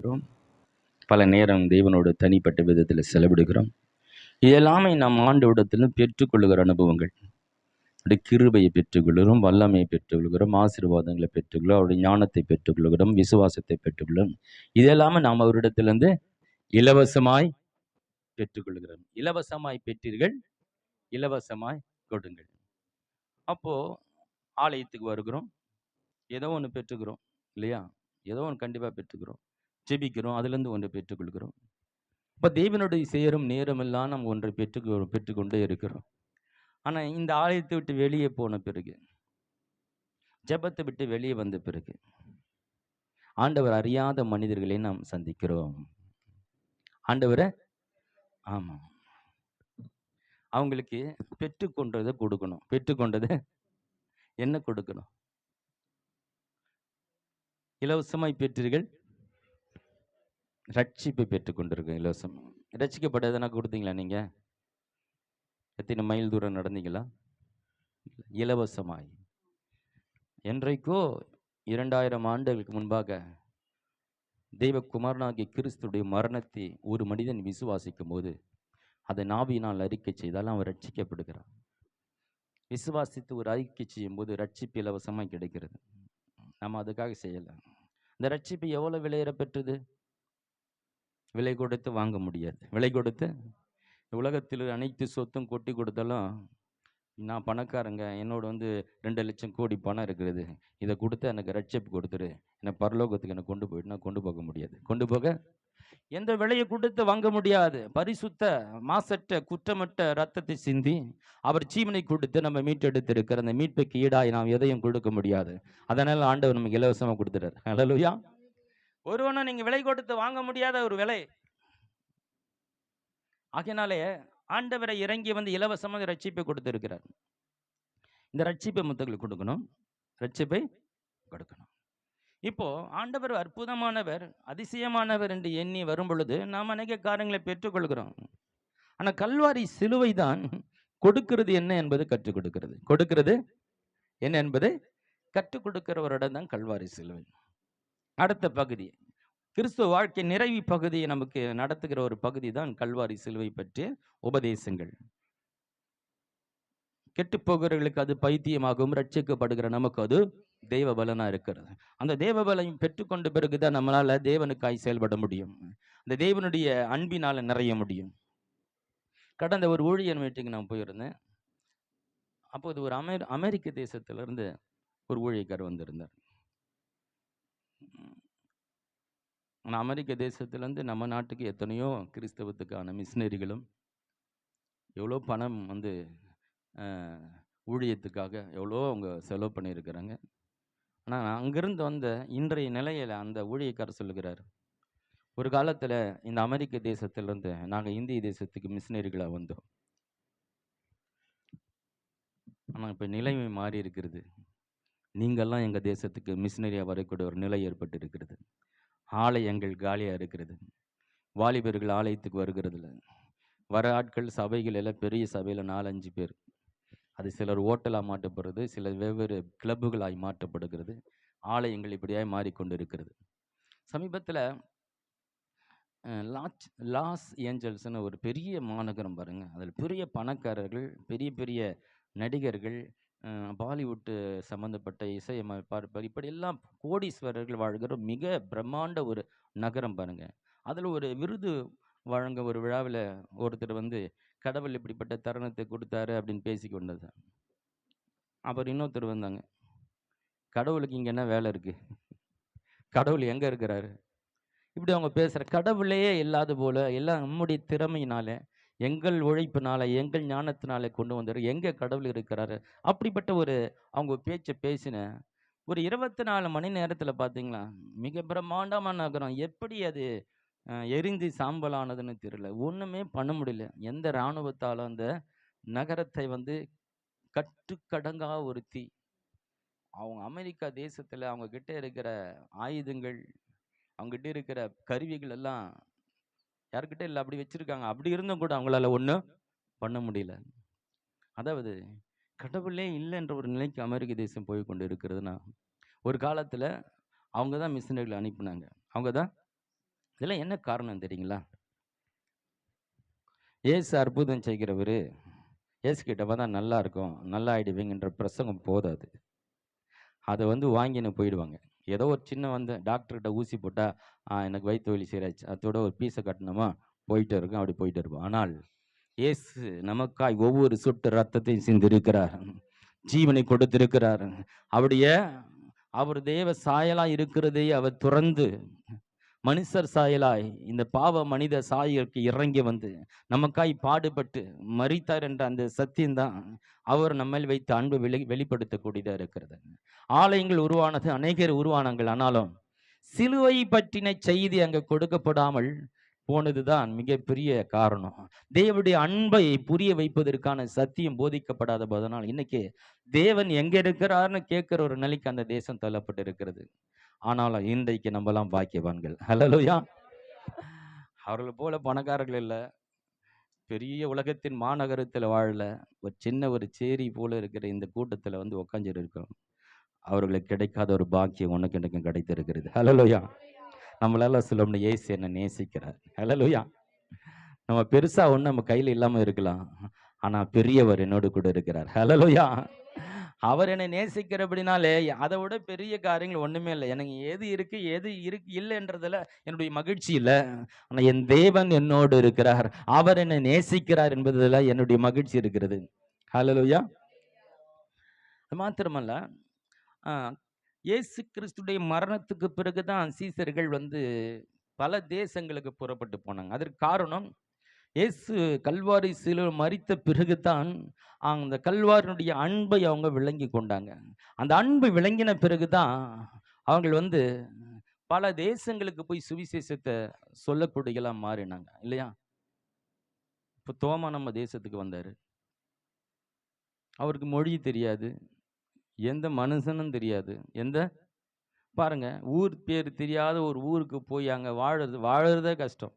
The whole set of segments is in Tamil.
ஆரம்பிக்கிறோம். பல நேரம் தேவனோடு தனிப்பட்ட விதத்தில் செலவிடுகிறோம். இதெல்லாமே நாம் ஆண்டவரிடத்திலிருந்து பெற்றுக்கொள்ளுகிற அனுபவங்கள். அப்படி கிருபையை பெற்றுக்கொள்கிறோம், வல்லமையை பெற்றுக்கொள்கிறோம், ஆசீர்வாதங்களை பெற்றுக்கொள்கிறோம், அவருடைய ஞானத்தை பெற்றுக்கொள்கிறோம், விசுவாசத்தை பெற்றுக்கொள்கிறோம். இதெல்லாமே நாம் அவரிடத்திலிருந்து இலவசமாய் பெற்றுக்கொள்கிறோம். இலவசமாய் பெற்றீர்கள், இலவசமாய் கொடுங்கள். அப்போ ஆலயத்துக்கு வருகிறோம், ஏதோ ஒன்று பெற்றுக்கிறோம் இல்லையா? ஏதோ ஒன்று கண்டிப்பாக பெற்றுக்கிறோம். ஜெபிக்கிறோம், அதுலேருந்து ஒன்றை பெற்றுக்கொள்கிறோம். இப்போ தேவனுடைய சேரும் நேரமெல்லாம் நம்ம ஒன்றை பெற்றுக்கொண்டே இருக்கிறோம். ஆனால் இந்த ஆலயத்தை விட்டு வெளியே போன பிறகு, ஜெபத்தை விட்டு வெளியே வந்த பிறகு, ஆண்டவர் அறியாத மனிதர்களை நாம் சந்திக்கிறோம். ஆண்டவரை ஆமாம், அவங்களுக்கு பெற்றுக்கொண்டதை கொடுக்கணும். பெற்றுக்கொண்டதை என்ன கொடுக்கணும்? இலவசமாய் பெற்றீர்கள், ரட்சிப்பை பெற்றுக்கொண்டிருக்க. இலவசம் ரட்சிக்கப்பட்டதுனா கொடுத்தீங்களா? நீங்கள் எத்தனை மைல் தூரம் நடந்தீங்களா? இலவசமாய். என்றைக்கோ 2000 ஆண்டுகளுக்கு முன்பாக தெய்வகுமாரனாகிய கிறிஸ்துடைய மரணத்தை ஒரு மனிதன் விசுவாசிக்கும் போது, அதை நாவினால் அறிக்கை செய்தால் அவன் ரட்சிக்கப்படுகிறான். விசுவாசித்து ஒரு அறிக்கை செய்யும் போது ரட்சிப்பு இலவசமாக கிடைக்கிறது. நம்ம அதுக்காக செய்யலை. இந்த ரட்சிப்பு எவ்வளோ விலையேற பெற்றது? விலை கொடுத்து வாங்க முடியாது. விலை கொடுத்து உலகத்தில் அனைத்து சொத்தும் கொட்டி கொடுத்தாலும், நான் பணக்காரங்க, என்னோட 2 லட்சம் கோடி பணம் இருக்கிறது, இதை கொடுத்து எனக்கு ரட்சிப்பு கொடுத்துரு, என்னை பரலோகத்துக்கு என்னை கொண்டு போயிட்டு நான் கொண்டு போக முடியாது. கொண்டு போக எந்த விலையை கொடுத்து வாங்க முடியாது. பரிசுத்த மாசற்ற குற்றமற்ற ரத்தத்தை சிந்தி அவர் ஜீவனை கொடுத்து நம்ம மீட்டெடுத்து இருக்கிற அந்த மீட்புக்கு ஈடாய் நாம் எதையும் கொடுக்க முடியாது. அதனால ஆண்டவர் நமக்கு இலவசமாக கொடுத்துறாரு. ஹல்லேலூயா. ஒருவனை நீங்க விலை கொடுத்து வாங்க முடியாத ஒரு விலை. ஆகையினாலே ஆண்டவரை இறங்கி இலவசமாக ரட்சிப்பை கொடுத்திருக்கிறார். இந்த ரட்சிப்பை மத்தவங்களுக்கு கொடுக்கணும், ரட்சிப்பை கொடுக்கணும். இப்போ ஆண்டவர் அற்புதமானவர், அதிசயமானவர் என்று எண்ணி வரும் பொழுது நாம் அநேக காரியங்களை பெற்றுக்கொள்கிறோம். ஆனால் கல்வாரி சிலுவை தான் கொடுக்கிறது என்ன என்பது கற்றுக் கொடுக்கிறது. கொடுக்கிறது என்ன என்பதை கற்றுக் கொடுக்கிறவரிடம் தான் கல்வாரி சிலுவை. அடுத்த பகுதி கிறிஸ்துவ வாழ்க்கை நிறைவு பகுதியை நமக்கு நடத்துகிற ஒரு பகுதி தான் கல்வாரி சிலுவை பற்றிய உபதேசங்கள். கெட்டு போகிறவர்களுக்கு அது பைத்தியமாகவும், ரட்சிக்கப்படுகிற நமக்கு அது தெய்வ பலனா இருக்கிறது. அந்த தேவ பலம் பெற்றுக்கொண்ட பிறகுதான் நம்மளால தேவனுக்காய் செயல்பட முடியும். அந்த தேவனுடைய அன்பினால நிறைய முடியும். கடந்த ஒரு ஊழியர் மீட்டிங் நான் போயிருந்தேன். அப்போது ஒரு அமெரிக்க தேசத்திலிருந்து ஒரு ஊழியக்காரர் வந்திருந்தார். ஆனால் அமெரிக்க தேசத்திலேருந்து நம்ம நாட்டுக்கு எத்தனையோ கிறிஸ்தவத்துக்கான மிஷினரிகளும் எவ்வளோ பணம் ஊழியத்துக்காக எவ்வளோ அவங்க செலவு பண்ணியிருக்கிறாங்க. ஆனால் அங்கிருந்து வந்த இன்றைய நிலையில் அந்த ஊழியக்காரர் சொல்லுகிறார், ஒரு காலத்தில் இந்த அமெரிக்க தேசத்திலிருந்து நாங்கள் இந்திய தேசத்துக்கு மிஷினரிகளாக வந்தோம். ஆனால் இப்போ நிலைமை மாறி இருக்கிறது. நீங்கள்லாம் எங்கள் தேசத்துக்கு மிஷினரியாக வரக்கூடிய ஒரு நிலை ஏற்பட்டு இருக்கிறது. ஆலயங்கள் காலியாக இருக்கிறது. வாலிபர்கள் ஆலயத்துக்கு வருகிறதில்ல. வர ஆட்கள் சபைகள் எல்லாம் பெரிய சபையில் 4-5 பேர். அது சிலர் ஓட்டலாக மாற்றப்படுறது, சிலர் வெவ்வேறு கிளப்புகளாய் மாற்றப்படுகிறது. ஆலயங்கள் இப்படியாய் மாறிக்கொண்டு இருக்கிறது. சமீபத்தில் லாஸ் ஏஞ்சல்ஸ்னு ஒரு பெரிய மாநகரம் பாருங்கள். அதில் பெரிய பணக்காரர்கள், பெரிய பெரிய நடிகர்கள், பாலிவுட்டு சம்மந்தப்பட்ட இசையமைப்பாளர், இப்படியெல்லாம் கோடீஸ்வரர்கள் வாழ்கிற மிக பிரம்மாண்ட ஒரு நகரம் பாருங்கள். அதில் ஒரு விருது வழங்க ஒரு விழாவில் ஒருத்தர் கடவுள் இப்படிப்பட்ட தருணத்தை கொடுத்தாரு அப்படின்னு பேசி கொண்டது. அப்புறம் இன்னொருத்தர் வந்தாங்க, கடவுளுக்கு இங்கே என்ன வேலை இருக்குது, கடவுள் எங்கே இருக்கிறாரு, இப்படி அவங்க பேசுகிற. கடவுளே இல்லாத போல எல்லாம் நம்முடைய திறமையினால, எங்கள் உழைப்பினால, எங்கள் ஞானத்தினால கொண்டு வந்தார், எங்கே கடவுள் இருக்கிறாரு, அப்படிப்பட்ட ஒரு அவங்க பேச்சை பேசின ஒரு 24 மணி நேரத்தில் பார்த்தீங்களா, மிக பிரம்மாண்டமான நகரம் எப்படி அது எரிந்து சாம்பலானதுன்னு தெரியல. ஒன்றுமே பண்ண முடியல. எந்த இராணுவத்தாலும் அந்த நகரத்தை கட்டுக்கடங்கா ஒரு தீ. அவங்க அமெரிக்கா தேசத்தில் அவங்க கிட்ட இருக்கிற ஆயுதங்கள், அவங்ககிட்ட இருக்கிற கருவிகள் எல்லாம் யாருக்கிட்ட இல்லை, அப்படி வச்சிருக்காங்க. அப்படி இருந்தும் கூட அவங்களால ஒன்றும் பண்ண முடியல. அதாவது கடவுளே இல்லைன்ற ஒரு நிலைக்கு அமெரிக்க தேசம் போய் கொண்டு இருக்கிறதுனா, ஒரு காலத்தில் அவங்க தான் மிஷினரிகளை அனுப்பினாங்க. அவங்க தான் இதெல்லாம் என்ன காரணம் தெரியுங்களா? இயேசு அற்புதம் செய்கிறவரு, இயேசு கிட்ட வந்தா நல்லா இருக்கும், நல்லா ஆயிடுவீங்கன்ற பிரசங்கம் போதாது. அத வாங்கின்னு போயிடுவாங்க. ஏதோ ஒரு சின்ன டாக்டர்கிட்ட ஊசி போட்டா, எனக்கு வயித்து வலி சரியாச்சு. அதோட ஒரு பீஸ கட்டுனோமா, போயிட்டே இருக்கும். அப்படி போயிட்டே இருப்போம். ஆனால் இயேசு நமக்காய் ஒவ்வொரு சொட்டு ரத்தத்தையும் சிந்திருக்கிறார். ஜீவனை கொடுத்திருக்கிறார். அவருடைய அவர் தேவ சாயலா இருக்கிறதை அவர் துறந்து மனுஷர் சாயலாய் இந்த பாவ மனித சாயலுக்கு இறங்கி நமக்காய் பாடுபட்டு மரித்தார் என்ற அந்த சத்தியம்தான் அவர் நம்மேல் வைத்த அன்பு வெளிப்படுத்தக்கூடியதா இருக்கிறது. ஆலயங்கள் உருவானது, அநேகர் உருவானாங்கள். ஆனாலும் சிலுவை பற்றின செய்தி அங்க கொடுக்கப்படாமல் போனதுதான் மிகப்பெரிய காரணம். தேவனுடைய அன்பை புரிய வைப்பதற்கான சத்தியம் போதிக்கப்படாத போதனால் இன்னைக்கு தேவன் எங்க இருக்கிறார்னு கேட்கிற ஒரு நிலைக்கு அந்த தேசம் தள்ளப்பட்டு இருக்கிறது. ஆனாலும் இன்றைக்கு நம்மலாம் பாக்கியவான்கள். ஹல்லேலூயா. அவர்கள் போல பணக்காரர்கள் இல்லை, பெரிய உலகத்தின் மாநகரத்தில் வாழல, ஒரு சின்ன ஒரு சேரி போல இருக்கிற இந்த கூட்டத்தில் உட்காந்துட்டு இருக்கிறோம். அவர்களுக்கு கிடைக்காத ஒரு பாக்கியம் உனக்கு எனக்கும் கிடைத்திருக்கிறது. ஹல்லேலூயா. நம்மளால சொல்ல முடியும், இயேசு என்ன நேசிக்கிறார். ஹல்லேலூயா. நம்ம பெருசா ஒண்ணு நம்ம கையில இல்லாம இருக்கலாம், ஆனா பெரியவர் என்னோடு கூட இருக்கிறார். ஹல்லேலூயா. அவர் என்னை நேசிக்கிறபடினாலே அதை விட பெரிய காரியங்கள் ஒண்ணுமே இல்லை. எனக்கு எது இருக்கு எது இருக்கு இல்லைன்றதுல என்னுடைய மகிழ்ச்சி இல்லை. ஆனா என் தேவன் என்னோடு இருக்கிறார், அவர் என்னை நேசிக்கிறார் என்பதுல என்னுடைய மகிழ்ச்சி இருக்கிறது. ஹல்லேலூயா. அது மாத்திரமல்ல, இயேசு கிறிஸ்துடைய மரணத்துக்கு பிறகுதான் சீசர்கள் பல தேசங்களுக்கு புறப்பட்டு போனாங்க. அதற்கு காரணம், இயேசு கல்வாரி சிலுவை மரித்த பிறகுதான் அந்த கல்வாரினுடைய அன்பை அவங்க விளங்கி கொண்டாங்க. அந்த அன்பு விளங்கின பிறகுதான் அவங்க பல தேசங்களுக்கு போய் சுவிசேஷத்தை சொல்லக்கூடியலாம் மாறினாங்க இல்லையா? இப்போ தோமா நம்ம தேசத்துக்கு வந்தாரு. அவருக்கு மொழி தெரியாது, எந்த மனுஷனும் தெரியாது, பாருங்க, ஊர் பேர் தெரியாத ஒரு ஊருக்கு போய் அங்க வாழறதே கஷ்டம்.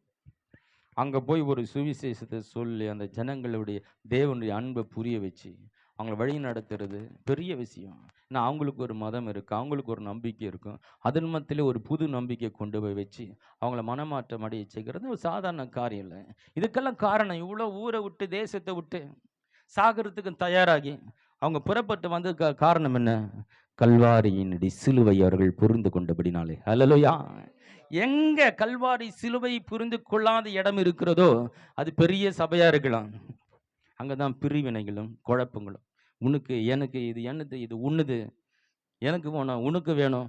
அங்க போய் ஒரு சுவிசேஷத்தை சொல்லி அந்த ஜனங்களுடைய தேவனுடைய அன்பை புரிய வச்சு அவங்கள வழி நடத்துறது பெரிய விஷயம். ஏன்னா அவங்களுக்கு ஒரு மதம் இருக்கு, அவங்களுக்கு ஒரு நம்பிக்கை இருக்கும். அதன் மத்தியில ஒரு புது நம்பிக்கை கொண்டு போய் வச்சு அவங்கள மனமாற்றம் அடைய செய்கிறது ஒரு சாதாரண காரியம் இல்லை. இதுக்கெல்லாம் காரணம், இவ்வளோ ஊரை விட்டு தேசத்தை விட்டு சாகிறதுக்கு தயாராகி அவங்க புறப்பட்டு காரணம் என்ன? கல்வாரியினுடைய சிலுவை அவர்கள் புரிந்து கொண்டபடினாலே. ஹல்லேலூயா. எங்க கல்வாரி சிலுவை புரிந்து கொள்ளாத இடம் இருக்கிறதோ அது பெரிய சபையா இருக்கலாம். அங்கதான் பிரிவினைகளும் குழப்பங்களும். உனக்கு எனக்கு இது என்னது, இது உண்ணுது, எனக்கு வேணும் உனக்கு வேணும்.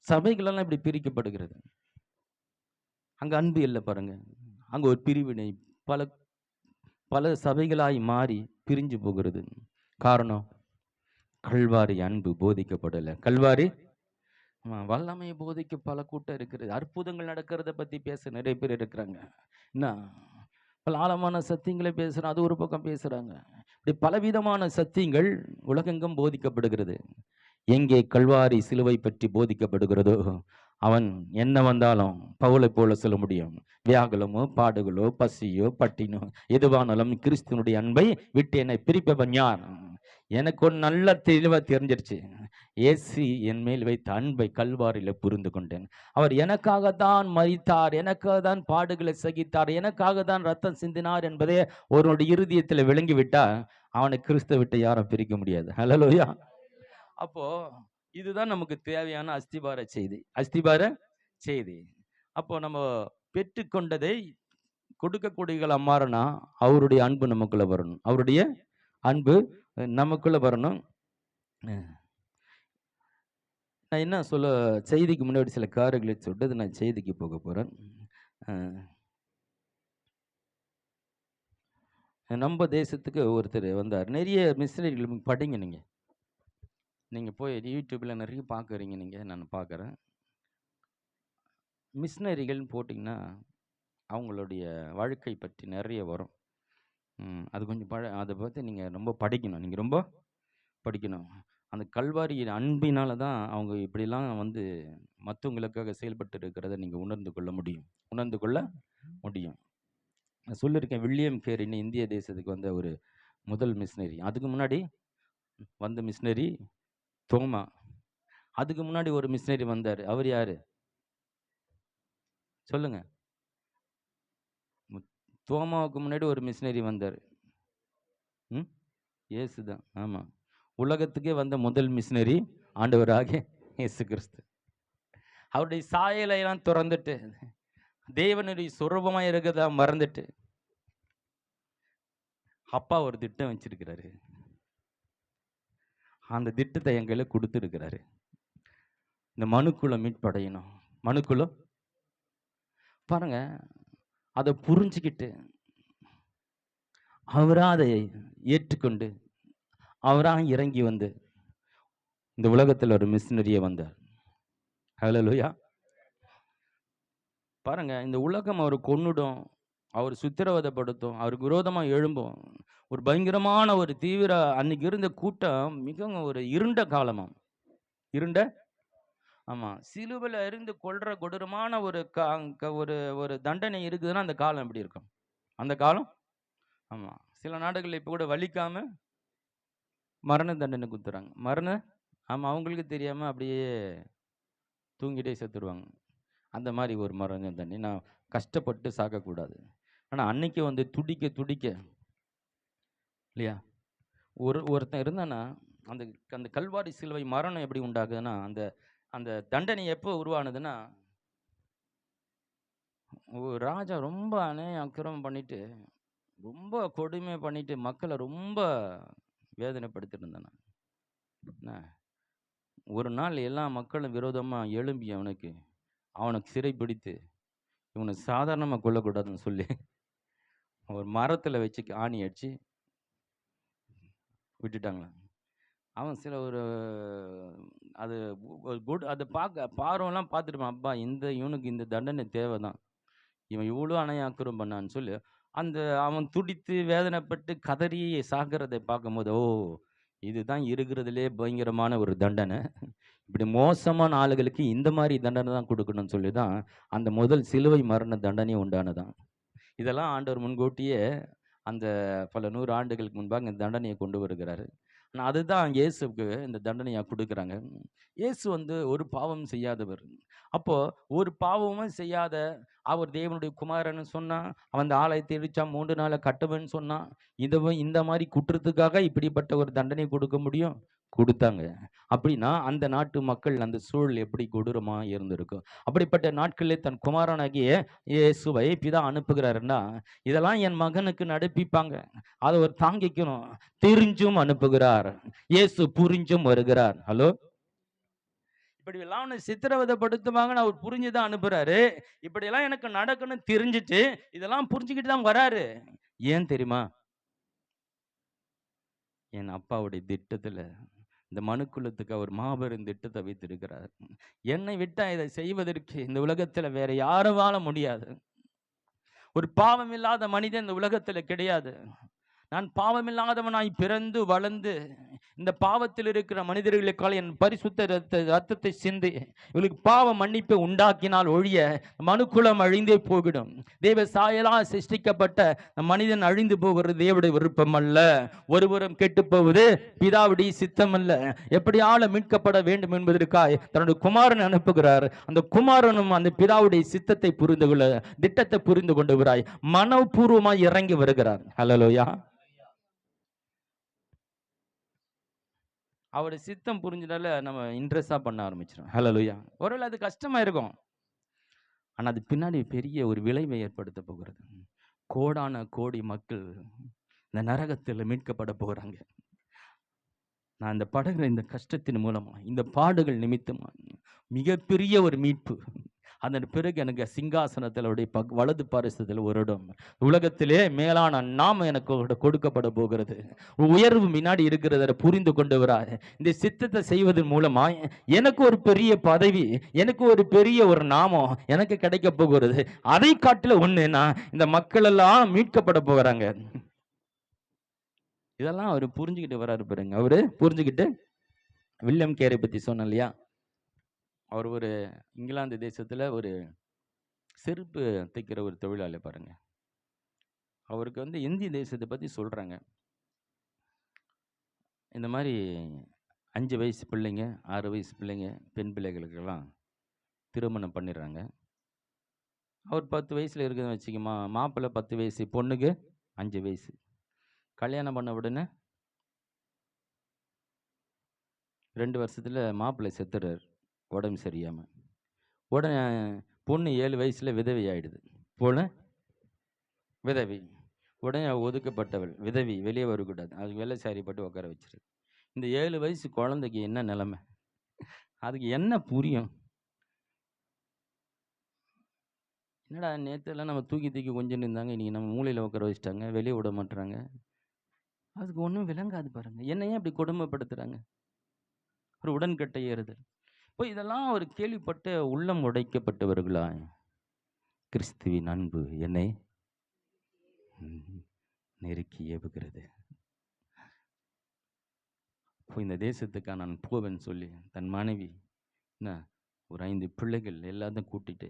சபைகள் எல்லாம் இப்படி பிரிக்கப்படுகிறது. அங்க அன்பு இல்லை பாருங்க. அங்க ஒரு பிரிவினை பல பல சபைகளாய் மாறி பிரிஞ்சு போகிறது. காரணம், கல்வாரி அன்பு போதிக்கப்படலை. கல்வாரி வல்லமையை போதிக்க பல கூட்டம் இருக்கிறது. அற்புதங்கள் நடக்கிறத பத்தி பேச நிறைய பேர் இருக்கிறாங்க. என்ன பல ஆழமான சத்தியங்களை பேசுறாங்க, அது ஒரு பக்கம் பேசுறாங்க. இப்படி பலவிதமான சத்தியங்கள் உலகெங்கும் போதிக்கப்படுகிறது. எங்கே கல்வாரி சிலுவை பற்றி போதிக்கப்படுகிறதோ அவன் என்ன வந்தாலும் பவுலை போல சொல்ல முடியும். வியாகுலமோ பாடுகளோ பசியோ பட்டினோ எதுவானாலும் கிறிஸ்துவனுடைய அன்பை விட்டு என்னை பிரிப்பவன் யார்? எனக்கு ஒரு நல்ல தெளிவா தெரிஞ்சிருச்சு. இயேசு என் மேல் வைத்த அன்பை கல்வாரியில புரிந்து கொண்டேன். அவர் எனக்காகத்தான் மரித்தார், எனக்காக தான் பாடுகளை சகித்தார், எனக்காக தான் ரத்தம் சிந்தினார் என்பதே ஒருவனுடைய இருதயத்தில் விளங்கிவிட்டா அவனை கிறிஸ்துவை விட்டு யாரும் பிரிக்க முடியாது. ஹல்லேலூயா. அப்போ இதுதான் நமக்கு தேவையான அஸ்திபார செய்தி. அஸ்திபார செய்தி. அப்போ நம்ம பெற்றுக்கொண்டதை கொடுக்கக்கூடியவர்களா மாறினா அவருடைய அன்பு நமக்குள்ள வரணும். அவருடைய அன்பு நமக்குள்ள வரணும். நான் என்ன சொல்ல, செய்திக்கு முன்னாடி சில காரியங்களை சொல்லிட்டு நான் செய்திக்கு போக போறேன். நம்ம தேசத்துக்கு ஒருத்தர் வந்தார். நிறைய மிஷனரிகள் படிங்க, நீங்க போய் யூடியூப்ல நிறைய பார்க்குறீங்க. நான் பார்க்குறேன். மிஷனரிகள்னு போட்டிங்கன்னா அவங்களுடைய வாழ்க்கை பற்றி நிறைய வரும். அது கொஞ்சம் அதை பற்றி நீங்கள் ரொம்ப படிக்கணும். நீங்கள் ரொம்ப படிக்கணும். அந்த கல்வாரியின் அன்பினால தான் அவங்க இப்படிலாம் மற்றவங்களுக்காக செயல்பட்டு இருக்கிறத நீங்கள் உணர்ந்து கொள்ள முடியும். நான் சொல்லியிருக்கேன், வில்லியம் கேரின்னு இந்திய தேசத்துக்கு வந்த ஒரு முதல் மிஷனரி. அதுக்கு முன்னாடி வந்த மிஷனரி தோமா. அதுக்கு முன்னாடி ஒரு மிஷனரி வந்தார். அவர் யாரு? சொல்லுங்க. தோமாவுக்கு முன்னாடி ஒரு மிஷினரி வந்தார். ம் இயேசு தான். ஆமா. உலகத்துக்கே வந்த முதல் மிஷினரி ஆண்டவராகிய இயேசு கிறிஸ்து. அவருடைய சாயலை எல்லாம் துறந்துட்டு, தேவனுடைய சுரூபமா இருக்கிறதா மறந்துட்டு, அப்பா ஒரு திட்டம் வச்சிருக்கிறாரு. அந்த திட்டத்தை என் கையில கொடுத்துருக்கிறாரு. இந்த மனுக்குலம் மீட்படையணும். மனுக்குலம் பாருங்க, அதை புரிஞ்சுக்கிட்டு அவரா அதை ஏற்றுக்கொண்டு அவரா இறங்கி வந்து இந்த உலகத்தில் ஒரு மிஷினரியே வந்தார். ஹல்லேலூயா. பாருங்க, இந்த உலகம் அவர் கொன்னுடும், அவர் சித்திரவதைப்படுத்தும், அவருக்கு விரோதமா எழும்பும். ஒரு பயங்கரமான ஒரு தீவிர அன்னைக்கு இருந்த கூட்டம் மிகவும் ஒரு இருண்ட காலமாம். இருண்ட ஆமா. சிலுவையில இருந்து கொல்ற கொடூரமான ஒரு ஒரு ஒரு தண்டனை இருக்குதுன்னா அந்த காலம் எப்படி இருக்கும்? அந்த காலம் ஆமா. சில நாடுகள்ல இப்ப கூட வலிக்காம மரண தண்டனை குடுத்துறாங்க. ஆமா, அவங்களுக்கு தெரியாம அப்படியே தூங்கிட்டே செத்துருவாங்க. அந்த மாரி ஒரு மரண தண்டனை. நான் கஷ்டப்பட்டு சாகக்கூடாது. ஆனா அன்னைக்கு வந்து துடிக்க துடிக்க இல்லையா? ஒருத்தன் இருந்தான்னா, அந்த அந்த கல்வாரி சிலுவை மரணம் எப்படி உண்டாகுதுன்னா, அந்த அந்த தண்டனை எப்போ உருவானதுன்னா, ஒரு ராஜா ரொம்ப அநியாயம் அக்கிரமம் பண்ணிட்டு, ரொம்ப கொடுமை பண்ணிட்டு, மக்கள ரொம்ப வேதனைப்படுத்திட்டு இருந்தானா. என்ன, ஒரு நாள் எல்லா மக்களும் விரோதமா எழும்பி அவனுக்கு சிறைப்பிடித்து, இவன சாதாரணமா கொல்லக்கூடாதுன்னு சொல்லி, ஒரு மரத்துல வச்சு ஆணி அடிச்சு விட்டுட்டாங்களாம். அவன் சில ஒரு அது ஒரு அத பார்வன்லாம் பார்த்துருப்பான். அப்பா இவனுக்கு இந்த தண்டனை தேவைதான். இவன் இவ்வளோ அநியாயம் பண்ணான்னு சொல்லி, அவன் துடித்து வேதனைப்பட்டு கதறி சாகிறதை பார்க்கும்போது, ஓ! இதுதான் இருக்கிறதுலே பயங்கரமான ஒரு தண்டனை. இப்படி மோசமான ஆளுகளுக்கு இந்த மாரி தண்டனை தான் குடுக்கணும்னு சொல்லி தான், அந்த முதல் சிலுவை மரண தண்டனை உண்டானதாம். இதெல்லாம் ஆண்டவர் முன்கூட்டியே அந்த பல 100 ஆண்டுகளுக்கு முன்பாக இந்த தண்டனையை கொண்டு வருகிறாரு. ஆனா அதுதான் இயேசுவுக்கு இந்த தண்டனையா குடுக்குறாங்க. இயேசு வந்து ஒரு பாவம் செய்யாதவர். அப்போ ஒரு பாவமும் செய்யாத அவர் தேவனுடைய குமாரன்னு சொன்னா, அவன் அந்த ஆலயத்தை இடிச்சா 3 நாள்ல கட்டுவேன்னு சொன்னான். இந்த மாரி குற்றத்துக்காக இப்படிப்பட்ட ஒரு தண்டனை கொடுக்க முடியும்? குடுத்தாங்க. அப்படின்னா அந்த நாட்டு மக்கள் அந்த சூழல் எப்படி கொடூரமா இருந்திருக்கும். அப்படிப்பட்ட நாட்களிலே தன் குமாரனாகிய இயேசுவை பிதா அனுப்புகிறாருன்னா, இதெல்லாம் என் மகனுக்கு நடப்பிப்பாங்க. அதை அவர் தாங்கிக்கணும். தெரிஞ்சும் அனுப்புகிறார். இயேசு புரிஞ்சும் வருகிறார். ஹலோ, இப்படி எல்லாம் சித்திரவதைப்படுத்துவாங்கன்னு அவர் புரிஞ்சுதான் அனுப்புறாரு. இப்படி எல்லாம் எனக்கு நடக்கணும்னு தெரிஞ்சுட்டு இதெல்லாம் புரிஞ்சுக்கிட்டு தான் வராரு. ஏன் தெரியுமா? என் அப்பாவுடைய திட்டத்துல இந்த மனுக்குலத்துக்கு அவர் மாபெரும் திட்டத்தை வைத்திருக்கிறார். என்னை விட்டா இதை செய்வதற்கு இந்த உலகத்துல வேற யாரும் வாழ முடியாது. ஒரு பாவம் இல்லாத மனிதன் இந்த உலகத்துல கிடையாது. நான் பாவமில்லாதவனாய் பிறந்து வளர்ந்து இந்த பாவத்தில் இருக்கிற மனிதர்களுக்காக என் பரிசுத்த ரத்தத்தை சிந்தி இவளுக்கு பாவ மன்னிப்பை உண்டாக்கினால் ஒழிய மனுக்குலம் அழிந்தே போகிடும். தேவ சாயலால் சிருஷ்டிக்கப்பட்ட மனிதன் அழிந்து போகிறது தேவனுடைய விருப்பம் அல்ல. ஒருவரும் கெட்டு போவது பிதாவுடைய சித்தம் அல்ல. எப்படியால மீட்கப்பட வேண்டும் என்பதற்காக தன்னுடைய குமாரன் அனுப்புகிறார். அந்த குமாரனும் அந்த பிதாவுடைய சித்தத்தை புரிந்து கொள்ள திட்டத்தை புரிந்து கொண்டுகிறாய் மனப்பூர்வமாய் இறங்கி வருகிறார். ஹல்லேலூயா. அவருடைய சித்தம் புரிஞ்சதால நம்ம இன்ட்ரெஸ்டா பண்ண ஆரம்பிச்சிடும். ஹல்லேலூயா. ஒருவேளை அது கஷ்டமா இருக்கும். ஆனா அது பின்னாடி பெரிய ஒரு விளைவை ஏற்படுத்த போகிறது. கோடான கோடி மக்கள் இந்த நரகத்தில் மீட்கப்பட போகிறாங்க. நான் இந்த படுகிற இந்த கஷ்டத்தின் மூலமா இந்த பாடுகள் நிமித்தமா மிகப்பெரிய ஒரு மீட்பு. அதன் பிறகு எனக்கு சிங்காசனத்தில் வலது பாரிசத்தில் ஒரு இடம், உலகத்திலே மேலான நாம எனக்கு கொடுக்கப்பட போகிறது. உயர்வு முன்னாடி இருக்கிறத புரிந்து கொண்டு வராது. இந்த சித்தத்தை செய்வதன் மூலமா எனக்கு ஒரு பெரிய பதவி, எனக்கு ஒரு பெரிய ஒரு நாமம் எனக்கு கிடைக்க போகிறது. அதை காட்டில ஒண்ணுன்னா இந்த மக்கள் எல்லாம் மீட்கப்பட போகிறாங்க. இதெல்லாம் அவர் புரிஞ்சுக்கிட்டு வராரு பாருங்க. அவரு புரிஞ்சுக்கிட்டு வில்லியம் கேரை பத்தி சொன்னேன் இல்லையா? அவர் ஒரு இங்கிலாந்து தேசத்துல ஒரு செருப்பு தைக்கிற ஒரு தொழிலாளி பாருங்க. அவருக்கு வந்து இந்திய தேசத்தை பத்தி சொல்றாங்க. இந்த மாதிரி 5 வயசு பிள்ளைங்க, 6 வயசு பிள்ளைங்க, பெண் பிள்ளைகளுக்கெல்லாம் திருமணம் பண்ணிடுறாங்க. அவர் 10 வயசுல இருக்குதுன்னு வச்சுக்கமா, மாப்பிள்ளை 10 வயசு, பொண்ணுக்கு 5 வயசு. கல்யாணம் பண்ண உடனே 2 வருஷத்துல மாப்பிள்ளை செத்துறாரு, உடம்பு சரியாம. உடனே பொண்ணு 7 வயசுல விதவை ஆயிடுது. பொண்ணு விதவை. உடனே அவ ஒதுக்கப்பட்டவள், விதவி, வெளியே வரக்கூடாது. அதுக்கு வெள்ளைசாரி போட்டு உட்கார வச்சிரு. இந்த 7 வயசு குழந்தைக்கு என்ன நிலைமை? அதுக்கு என்ன புரியும்? என்னடா நேற்றெல்லாம் நம்ம தூக்கி தூக்கி கொஞ்சம் இருந்தாங்க, இன்னைக்கு நம்ம மூலையில் உட்கார வச்சுட்டாங்க, வெளியே விட மாட்டுறாங்க. அதுக்கு ஒன்றும் விளங்காது பாருங்க. என்னையே அப்படி கொடுமைப்படுத்துறாங்க. ஒரு உடன்கட்டை ஏறுதல். இப்போ இதெல்லாம் அவர் கேள்விப்பட்டு உள்ளம் உடைக்கப்பட்டவர்களா? கிறிஸ்துவின் அன்பு என்னை நெருக்கி ஏவுகிறது. இப்போ இந்த தேசத்துக்காக நான் போவேன்னு சொல்லி தன் மனைவி என்ன ஒரு 5 பிள்ளைகள் எல்லாத்தையும் கூட்டிட்டு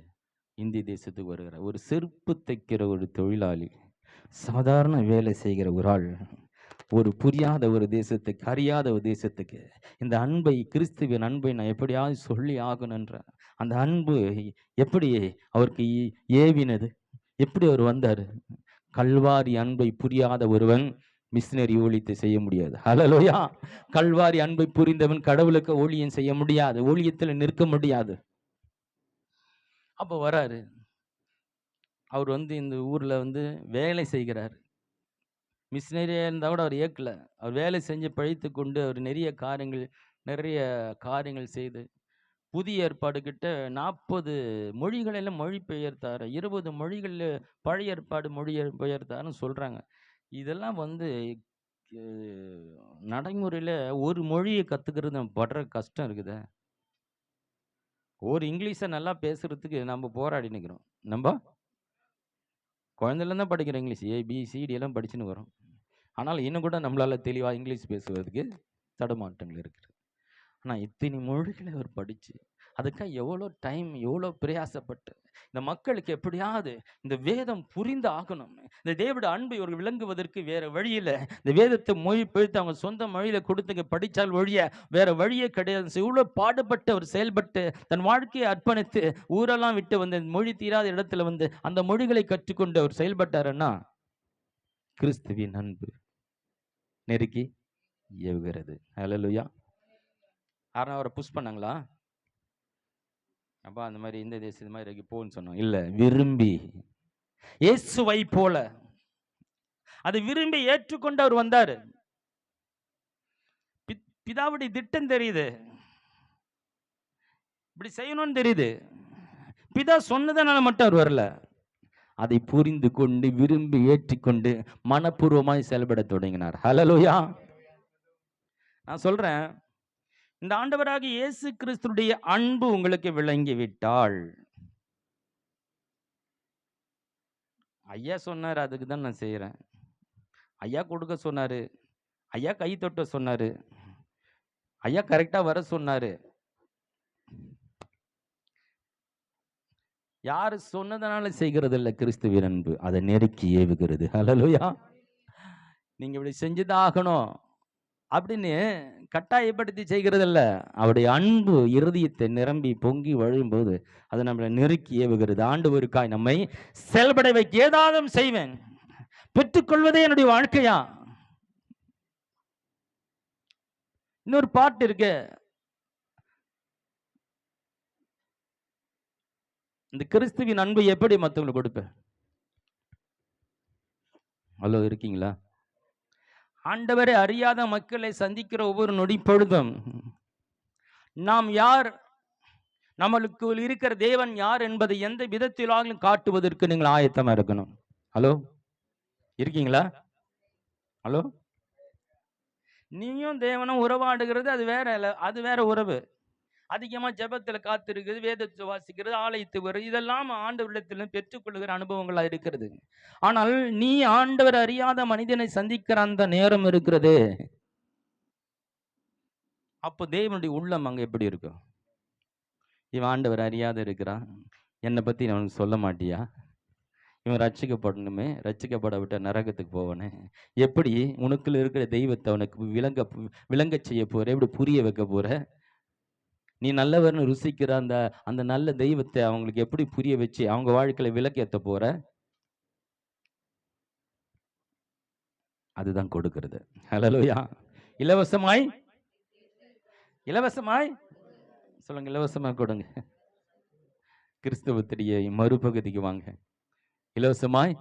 இந்திய தேசத்துக்கு வருகிறார். ஒரு செருப்பு தைக்கிற ஒரு தொழிலாளி, சாதாரண வேலை செய்கிற ஒரு ஆள், ஒரு புரியாத ஒரு தேசத்துக்கு, அறியாத ஒரு தேசத்துக்கு இந்த அன்பை, கிறிஸ்துவின் அன்பை நான் எப்படியாவது சொல்லி ஆகணுன்ற அந்த அன்பு எப்படி அவருக்கு ஏவினது? எப்படி அவர் வந்தார்? கல்வாரி அன்பை புரியாத ஒருவன் மிஷினரி ஊழியத்தை செய்ய முடியாது. ஹல்லேலூயா! கல்வாரி அன்பை புரிந்தவன் கடவுளுக்கு ஊழியம் செய்ய முடியாது, ஊழியத்தில் நிற்க முடியாது. அப்போ வராரு. அவர் இந்த ஊர்ல வேலை செய்கிறார். மிஷினரியா இருந்தால் கூட அவர் ஏற்கல. அவர் வேலை செஞ்சு பழித்து கொண்டு அவர் நிறைய காரியங்கள் செய்து புதிய ஏற்பாடு கிட்ட 40 மொழிகளெல்லாம் மொழிபெயர்த்தார். 20 மொழிகளில் பழைய ஏற்பாடு மொழிபெயர்த்தாருன்னு சொல்றாங்க. இதெல்லாம் நடைமுறையில் ஒரு மொழியை கற்றுக்கிறது நம்ம படுற கஷ்டம் இருக்குதே. ஒரு இங்கிலீஷை நல்லா பேசுறதுக்கு நம்ம போராடி நிற்கிறோம். நம்ம குழந்தையில தான் படிக்கிற இங்கிலீஷ் ABCD எல்லாம் படிச்சுன்னு வரும். ஆனால் இன்னும் கூட நம்மளால் தெளிவாக இங்கிலீஷ் பேசுவதற்கு தடுமாற்றங்கள் இருக்குது. ஆனால் இத்தனை மொழிகளை அவர் படித்து அதுக்காக எவ்வளோ டைம், எவ்வளோ பிரயாசப்பட்டு இந்த மக்களுக்கு எப்படியாவது இந்த வேதம் புரிந்து ஆகணும், இந்த தேவனுடைய அன்பு இவர்கள் விளங்குவதற்கு வேறு வழியில் இந்த வேதத்தை மொழிபெயர்த்து அவங்க சொந்த மொழியில் கொடுத்துங்க படித்தால் வழிய வேறு வழியே கிடையாது. இவ்வளோ பாடுபட்டு அவர் செயல்பட்டு தன் வாழ்க்கையை அர்ப்பணித்து ஊரெல்லாம் விட்டு மொழி தீராத இடத்துல அந்த மொழிகளை கற்றுக்கொண்டு அவர் செயல்பட்டாருன்னா கிறிஸ்துவின் அன்பு நெருக்கி ஏவுகிறது. ஹல்லேலூயா! யாரும் அவரை புஷ் பண்ணாங்களா? அப்பா அந்த மாதிரி இந்த தேசத்து மாதிரி போன்னு சொன்னோம் இல்லை, விரும்பி இயேசுவை போல அதை விரும்பி ஏற்றுக்கொண்டு அவர் வந்தார். பிதாவுடைய திட்டம் தெரியுது, இப்படி செய்யணும்னு தெரியுது. பிதா சொன்னதனால மட்டும் அவர் வரல, அதை புரிந்து கொண்டு விரும்பி ஏற்றுக்கொண்டு மனப்பூர்வமாய் செயல்பட தொடங்கினார். ஹல்லேலூயா! நான் சொல்றேன், இந்த ஆண்டவராகிய இயேசு கிறிஸ்துடைய அன்பு உங்களுக்கு விளங்கிவிட்டால், ஐயா சொன்னார் அதுக்கு தான் நான் செய்கிறேன், ஐயா கொடுக்க சொன்னார், ஐயா கை தொட்ட சொன்னார், ஐயா கரெக்டாக வர சொன்னார், யார் சொன்னதனால செய்கிறது இல்லை. கிறிஸ்துவின் அன்பு அதை நெருக்கி ஏவுகிறது. ஹல்லேலூயா! நீங்கள் இப்படி செஞ்சுதான் ஆகணும் அப்படின்னு கட்டாயப்படுத்தி செய்கிறது இல்லை. அவருடைய அன்பு இருதயத்தை நிரம்பி பொங்கி வழியும்போது அது நம்மளை நெருக்கி ஏவுகிறது. ஆண்டவருக்காய் நம்மை செயல்பட வைக்க ஏதாவது செய்வேன், பெற்றுக்கொள்வதே என்னுடைய வாழ்க்கையா. இன்னொரு பாட்டு இருக்கு, இந்த கிறிஸ்துவின் அன்பு எப்படி மற்றவங்களுக்கு கொடுப்பேன். ஹலோ, இருக்கீங்களா? ஆண்டவரை அறியாத மக்களை சந்திக்கிற ஒவ்வொரு நொடி பொழுதும் நாம் யார், நம்மளுக்கு இருக்கிற தேவன் யார் என்பதை எந்த விதத்திலாலும் காட்டுவதற்கு நீங்கள் ஆயத்தமா இருக்கணும். ஹலோ, இருக்கீங்களா? ஹலோ, நீயும் தேவனும் உறவாடுகிறது அது வேற உறவு. அதிகமா ஜெபத்தில் காத்திருக்கிறது, வேதத்தை வாசிக்கிறது, ஆலயத்து வருது, இதெல்லாம் ஆண்டவரிடத்தில் பெற்றுக்கொள்ளுகிற அனுபவங்களா இருக்கிறது. ஆனால் நீ ஆண்டவர் அறியாத மனிதனை சந்திக்கிற அந்த நேரம் இருக்கிறது, அப்போ தேவனுடைய உள்ளம் அங்க எப்படி இருக்கும்? இவன் ஆண்டவர் அறியாத இருக்கிறான், என்னை பத்தி அவனுக்கு சொல்ல மாட்டியா? இவன் ரட்சிக்கப்படணுமே, ரட்சிக்கப்பட விட்ட நரகத்துக்கு போவனே, எப்படி உனக்குள்ள இருக்கிற தெய்வத்தை அவனுக்கு விளங்க செய்ய போற, எப்படி புரிய வைக்க போற? நீ நல்லவர்னு ருசிக்கிற அந்த அந்த நல்ல தெய்வத்தை அவங்களுக்கு எப்படி புரிய வச்சு அவங்க வாழ்க்கையில விளக்கேத்த போற? அதுதான் கொடுக்கிறது. ஹல்லேலூயா. இலவசமாய் இலவசமாய் சொல்லுங்க, இலவசமா கொடுங்க. கிறிஸ்தவத்துடைய மறுபகுதிக்கு வாங்க. இலவசமாய்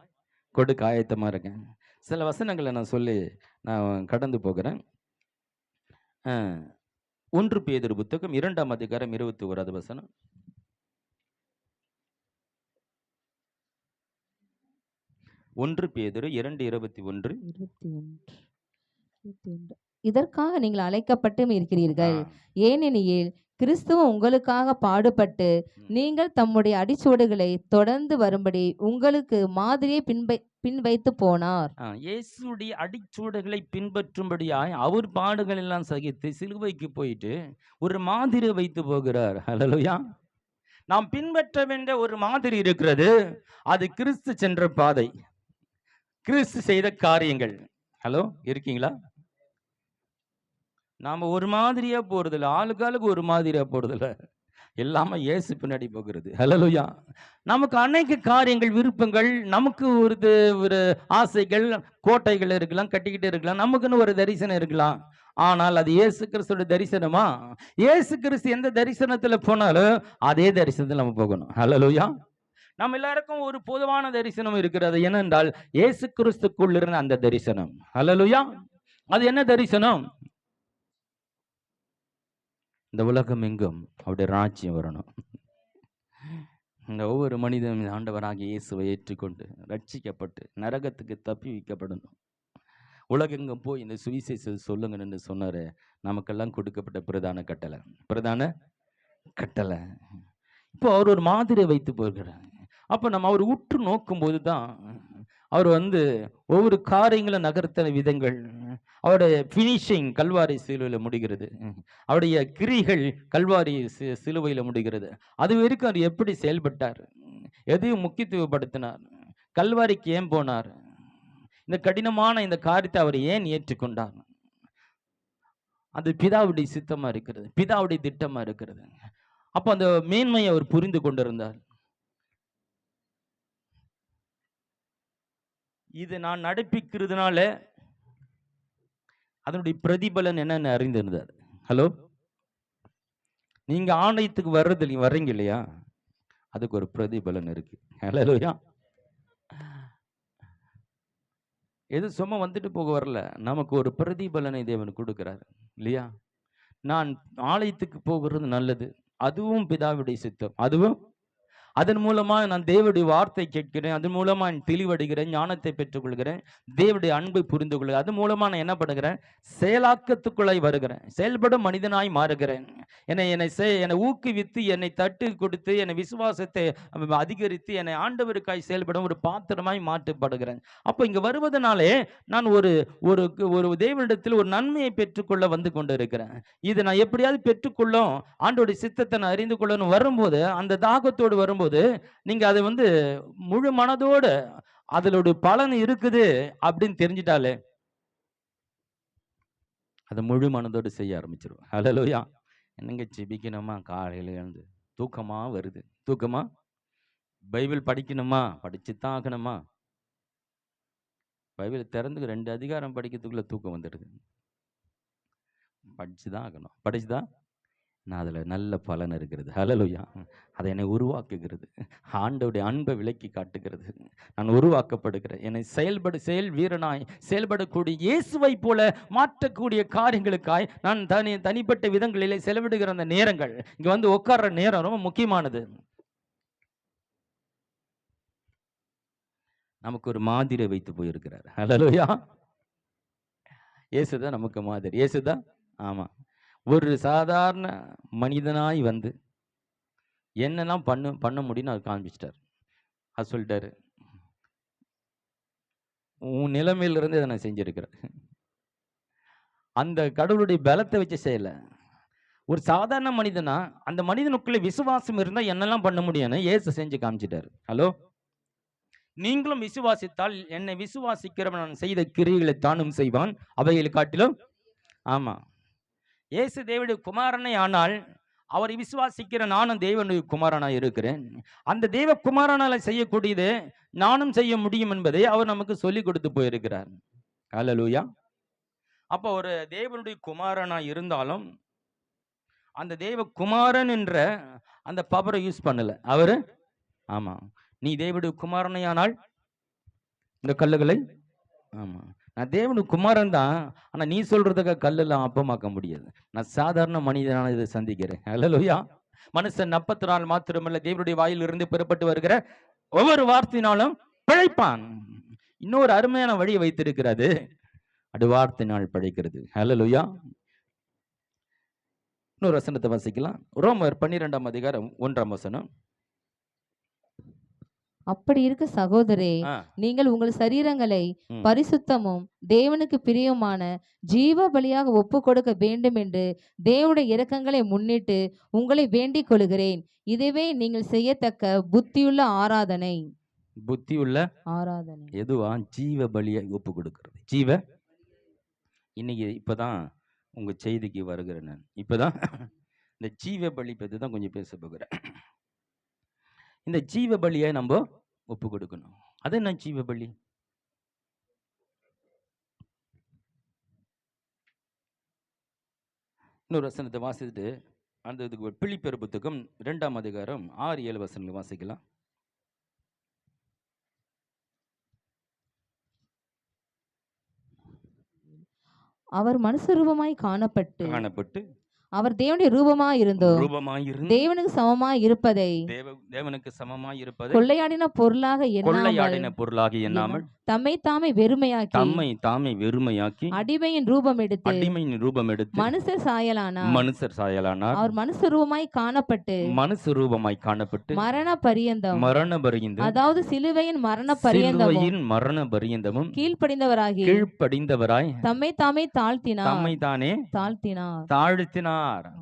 கொடுக்க ஆயத்தமா இருக்கேன். சில வசனங்களை நான் சொல்லி நான் கடந்து போகிறேன். 1 பேதுரு புத்தகம் 2ஆம் அதிகாரம் 21வது வசனம். 1 பேதுரு 2:21. இதற்காக நீங்கள் அழைக்கப்பட்டும் இருக்கிறீர்கள். ஏனெனில் கிறிஸ்துவ உங்களுக்காக பாடுபட்டு நீங்கள் தம்முடைய அடிச்சுவடுகளை தொடர்ந்து வரும்படி உங்களுக்கு மாதிரியை பின் வைத்து போனார். இயேசுடைய அடிச்சுவடுகளை பின்பற்றும்படியாய் அவர் பாடுகள் எல்லாம் சகித்து சிலுவைக்கு போயிட்டு ஒரு மாதிரி வைத்து போகிறார். ஹல்லேலூயா. நாம் பின்பற்ற வேண்டிய ஒரு மாதிரி இருக்கிறது. அது கிறிஸ்து சென்ற பாதை, கிறிஸ்து செய்த காரியங்கள். ஹலோ, இருக்கீங்களா? நாம ஒரு மாதிரியா போறதில்ல, ஆளுக்காளுக்கு ஒரு மாதிரியா போறதில்ல, எல்லாமே இயேசு பின்னாடி போகிறது. ஹல்லேலூயா. நமக்கு அநேக காரியங்கள், விருப்பங்கள், நமக்கு ஒரு ஆசைகள், கோட்டைகள் இருக்கலாம், கட்டிக்கிட்டு இருக்கலாம், நமக்குன்னு ஒரு தரிசனம் இருக்கலாம். ஆனால் அது இயேசு கிறிஸ்துவோட தரிசனமா? இயேசு கிறிஸ்து எந்த தரிசனத்துல போனாலும் அதே தரிசனத்தில் நம்ம போகணும். ஹல்லேலூயா. நம்ம எல்லாருக்கும் ஒரு பொதுவான தரிசனம் இருக்கிறது. என்னென்றால் இயேசு கிறிஸ்துக்குள்ள இருந்த அந்த தரிசனம். ஹல்லேலூயா. அது என்ன தரிசனம்? இந்த உலகம் எங்கும் அவருடைய ராஜ்யம் வரணும். இந்த ஒவ்வொரு மனிதனும் ஆண்டவராகிய இயேசுவை ஏற்றுக்கொண்டு ரட்சிக்கப்பட்டு நரகத்துக்கு தப்பி வைக்கப்படணும். உலகெங்கும் போய் இந்த சுவிசேஷத்தை சொல்லுங்கன்னு சொன்னாரு. நமக்கெல்லாம் கொடுக்கப்பட்ட பிரதான கட்டளை, பிரதான கட்டளை. இப்போ அவர் ஒரு மாதிரியை வைத்து போகிறார். அப்போ நம்ம அவர் உற்று நோக்கும் போது தான் அவர் ஒவ்வொரு காரியங்களை நகர்த்தின விதங்கள், அவருடைய பினிஷிங் கல்வாரி சிலுவையில் முடிகிறது, அவருடைய கிரிகள் கல்வாரி சிலுவையில் முடிகிறது. அது வரைக்கும் அவர் எப்படி செயல்பட்டார், எதையும் முக்கியத்துவப்படுத்தினார், கல்வாரிக்கு ஏன் போனார், இந்த கடினமான இந்த காரியத்தை அவர் ஏன் ஏற்றுக்கொண்டார், அது பிதாவுடைய சித்தமா இருக்கிறது, பிதாவுடைய திட்டமா இருக்கிறது. அப்போ அந்த மேன்மையை அவர் புரிந்து கொண்டிருந்தார். இது நான் நடப்பிக்கிறதுனால அதனுடைய பிரதிபலன் என்னன்னு அறிந்திருந்தார். ஹலோ, நீங்க ஆலயத்துக்கு வர்றீங்க இல்லையா, அதுக்கு ஒரு பிரதிபலன் இருக்கு. ஹல்லேலூயா. எது சும்மா வந்துட்டு போக வரல, நமக்கு ஒரு பிரதிபலனை தேவன் கொடுக்கிறார் இல்லையா. நான் ஆலயத்துக்கு போகிறது நல்லது, அதுவும் பிதாவுடைய சித்தம், அதுவும் அதன் மூலமா நான் தேவனுடைய வார்த்தை கேட்கிறேன், அதன் மூலமா நான் தெளிவடைகிறேன், ஞானத்தை பெற்றுக்கொள்கிறேன், தேவனுடைய அன்பை புரிந்து கொள்கிறேன். அது மூலமா நான் என்ன பண்ணுகிறேன், செயலாக்கத்துக்குள்ளாய் வருகிறேன், செயல்படும் மனிதனாய் மாறுகிறேன். என்னை ஊக்குவித்து, என்னை தட்டு கொடுத்து, என்னை விசுவாசத்தை அதிகரித்து, என்னை ஆண்டவருக்காய் செயல்படும் ஒரு பாத்திரமாய் மாற்றப்படுகிறேன். அப்போ இங்க வருவதனாலே நான் ஒரு ஒரு தேவனிடத்தில் ஒரு நன்மையை பெற்றுக்கொள்ள வந்து கொண்டு இருக்கிறேன். இதை நான் எப்படியாவது பெற்றுக்கொள்ளும், ஆண்டோடைய சித்தத்தை நான் அறிந்து கொள்ளணும் வரும்போது, அந்த தாகத்தோடு வரும்போது நீங்க அதை முழு மனதோடு அதோட பலன் இருக்குது அப்படின்னு தெரிஞ்சிட்டாலே அதை முழு மனதோடு செய்ய ஆரம்பிச்சிருவோம். ஹல்லேலூயா. என்னங்க ஜெபிக்கணுமா, காலையில எழுந்து தூக்கமா வருது, தூக்கமா, பைபிள் படிக்கணுமா, படிச்சுதான் ஆகணுமா, பைபிள் திறந்து 2 அதிகாரம் படிக்கிறதுக்குள்ள தூக்கம் வந்துடுது, படிச்சுதான் ஆகணும், படிச்சுதான் நான் அதில் நல்ல பலன் இருக்கிறது. ஹல்லேலூயா. அதை என்னை உருவாக்குகிறது, ஆண்டவருடைய அன்பை விலக்கி காட்டுகிறது, நான் உருவாக்கப்படுகிறேன், என்னை செயல் வீரனாய் செயல்படக்கூடிய இயேசுவை போல மாற்றக்கூடிய காரியங்களுக்காய் நான் தனிப்பட்ட விதங்களிலே செலவிடுகிற அந்த நேரங்கள், இங்கே உட்கார்ற நேரம் ரொம்ப முக்கியமானது. நமக்கு ஒரு மாதிரி வைத்து போயிருக்கிறார். ஹல்லேலூயா. இயேசுதான் நமக்கு மாதிரி. இயேசுதான், ஆமா, ஒரு சாதாரண மனிதனாய் என்னெல்லாம் பண்ண முடியும்னு அவர் காண்பிச்சிட்டார். அது சொல்லிட்டாரு, உன் நிலைமையிலிருந்து இதை நான் செஞ்சிருக்கிறேன். அந்த கடவுளுடைய பலத்தை வச்சு செய்யல, ஒரு சாதாரண மனிதனா அந்த மனிதனுக்குள்ள விசுவாசம் இருந்தா என்னெல்லாம் பண்ண முடியும்னு இயேசு செஞ்சு காமிச்சிட்டாரு. ஹலோ, நீங்களும் விசுவாசித்தால் என்னை விசுவாசிக்கிறவன் நான் செய்த கிரியைகளை தானும் செய்வான், அவைகளை காட்டிலும். ஆமா, இயேசு தேவனுடைய குமாரனை ஆனால் அவரை விசுவாசிக்கிற நானும் தேவனுடைய குமாரனாய் இருக்கிறேன். அந்த தேவ குமாரனால செய்யக்கூடியது நானும் செய்ய முடியும் என்பதை அவர் நமக்கு சொல்லிக் கொடுத்து போயிருக்கிறார். ஹல்லேலூயா. அப்போ ஒரு தேவனுடைய குமாரனாய் இருந்தாலும் அந்த தேவ குமாரன் என்ற அந்த பவரை யூஸ் பண்ணல அவரு. ஆமா, நீ தேவனுடைய குமாரனையானால் இந்த கல்லுகளை, ஆமா, நான் தேவனுடைய குமாரன் தான். ஆனா நீ சொல்றதுக்கு கல்லெல்லாம் அப்பமாக்க முடியாது. நான் சாதாரண மனிதனான இதை சந்திக்கிறேன். ஹல்லேலூயா. மனுஷன் அப்பத்தினால் மாத்திரமல்ல, தேவனுடைய வாயிலிருந்து பெறப்பட்டு வருகிற ஒவ்வொரு வார்த்தையினாலும் பிழைப்பான். இன்னொரு அருமையான வழியை வைத்திருக்கிறது, அது வார்த்தையினால் பிழைக்கிறது. ஹல்லேலூயா. இன்னொரு வசனத்தை வாசிக்கலாம். ரோமர் 12ஆம் அதிகாரம் 1ஆம் வசனம். அப்படி இருக்க சகோதரே, நீங்கள் உங்கள் சரீரங்களை பரிசுத்தமும் தேவனுக்கு பிரியமான ஜீவ பலியாக ஒப்பு கொடுக்க வேண்டும் என்று தேவனுடைய இரக்கங்களை முன்னிட்டு உங்களை வேண்டிக் கொள்கிறேன். இதுவே நீங்கள் செய்யத்தக்க புத்தியுள்ள ஆராதனை. புத்தியுள்ள ஆராதனை எதுவா? ஜீவ பலியை ஒப்பு கொடுக்கிறது. ஜீவ, இன்னைக்கு இப்பதான் உங்க செய்திக்கு வருகிறேன். நான் இப்பதான் இந்த ஜீவ பலி பற்றி தான் கொஞ்சம் பேச போகிறேன். இந்த ஜீவ பலியை நம்ம ஒப்பு கொடுக்கணும். அது என்ன ஜீவ பலி? இன்னொரு வசனத்தை வாசித்துட்டு அந்த இதுக்கு பிலிப்பியர் புத்தகம் 2ஆம் அதிகாரம் 6-7 வசனங்களை வாசிக்கலாம். அவர் மனுஷ ரூபமாய் காணப்பட்டு அவர் தேவனுடைய ரூபமாய் தேவனுக்கு சமமாய் இருப்பதை தேவனுக்கு சமமாய் இருப்பதை கொள்ளையாடின பொருளாக எண்ணாமல் தம்மை தாமே வெறுமையாக்கி அடிமையின் ரூபம் எடுத்து மனுஷர் சாயலானார். அவர் மனுஷ ரூபமாய் காணப்பட்டு மரண பரியந்தம், அதாவது சிலுவையின் மரண பரியந்தமும் கீழ்ப்படிந்தவராய் தம்மை தாமே தாழ்த்தினார்.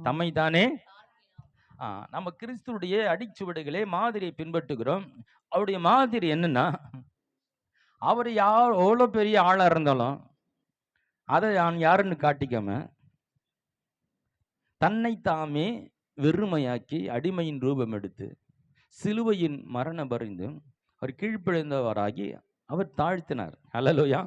தம்மை தானே. நம்ம கிறிஸ்துவுடைய அடிச்சுவடுகளே மாதிரியை பின்பற்றுகிறோம். அவருடைய மாதிரி என்னன்னா, அவர் எவ்வளோ பெரிய ஆளா இருந்தாலும் அதை நான் யாருன்னு காட்டிக்காம தன்னை தாமே வெறுமையாக்கி அடிமையின் ரூபம் எடுத்து சிலுவையின் மரண பரிந்தும் அவர் கீழ்ப்படிந்தவராகி அவர் தாழ்த்தினார். ஹல்லேலூயா.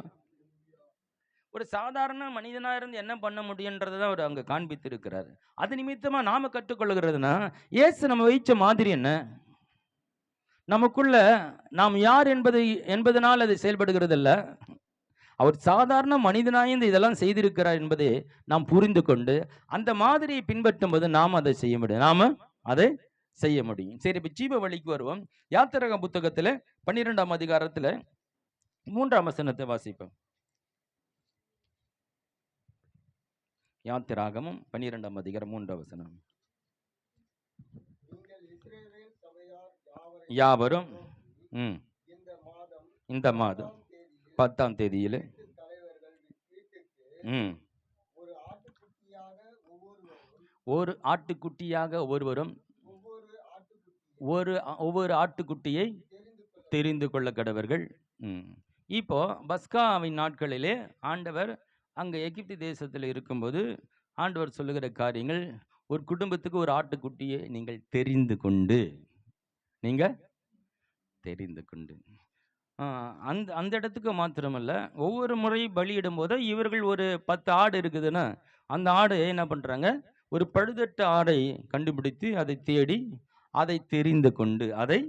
ஒரு சாதாரண மனிதனா இருந்து என்ன பண்ண முடியுன்றதை அவர் அங்க காண்பித்திருக்கிறார். அது நிமித்தமா நாம கற்றுக்கொள்கிறதுனா, இயேசு நம்ம வைச்ச மாதிரி என்ன, நமக்குள்ள நாம் யார் என்பதனால் அது செயல்படுகிறது அல்ல. அவர் சாதாரண மனிதனாய்ந்து இதெல்லாம் செய்திருக்கிறார் என்பதை நாம் புரிந்து கொண்டு அந்த மாதிரியை பின்பற்றும் போது நாம் அதை செய்ய முடியும். சரி, இப்ப ஜீவ வழிக்கு வருவோம். யாத்திராகம புத்தகத்துல 12ஆம் அதிகாரத்துல 3ஆம் வசனத்தை வாசிப்போம். யாத்திராகமம் 12ஆம் அதிகாரம் 3ஆம் வசனம். யாவரும் இந்த மாதம் 10ஆம் தேதியிலே ஒரு ஆட்டுக்குட்டியாக ஒவ்வொருவரும் ஒவ்வொரு ஆட்டுக்குட்டியை தெரிந்து கொள்ள கடவர்கள். இப்போ பஸ்காவின் நாட்களிலே ஆண்டவர் அங்க எகிப்து தேசத்தில் இருக்கும்போது ஆண்டவர் சொல்லுகிற காரியங்கள், ஒரு குடும்பத்துக்கு ஒரு ஆட்டுக்குட்டியை நீங்கள் தெரிந்து கொண்டு அந்த இடத்துக்கு மாத்திரமல்ல, ஒவ்வொரு முறை பலியிடும் போது இவர்கள் ஒரு 10 ஆடு இருக்குதுன்னா அந்த ஆடு என்ன பண்றாங்க, ஒரு பழுதட்ட ஆடை கண்டுபிடித்து அதை தேடி அதை தெரிந்து கொண்டு அதை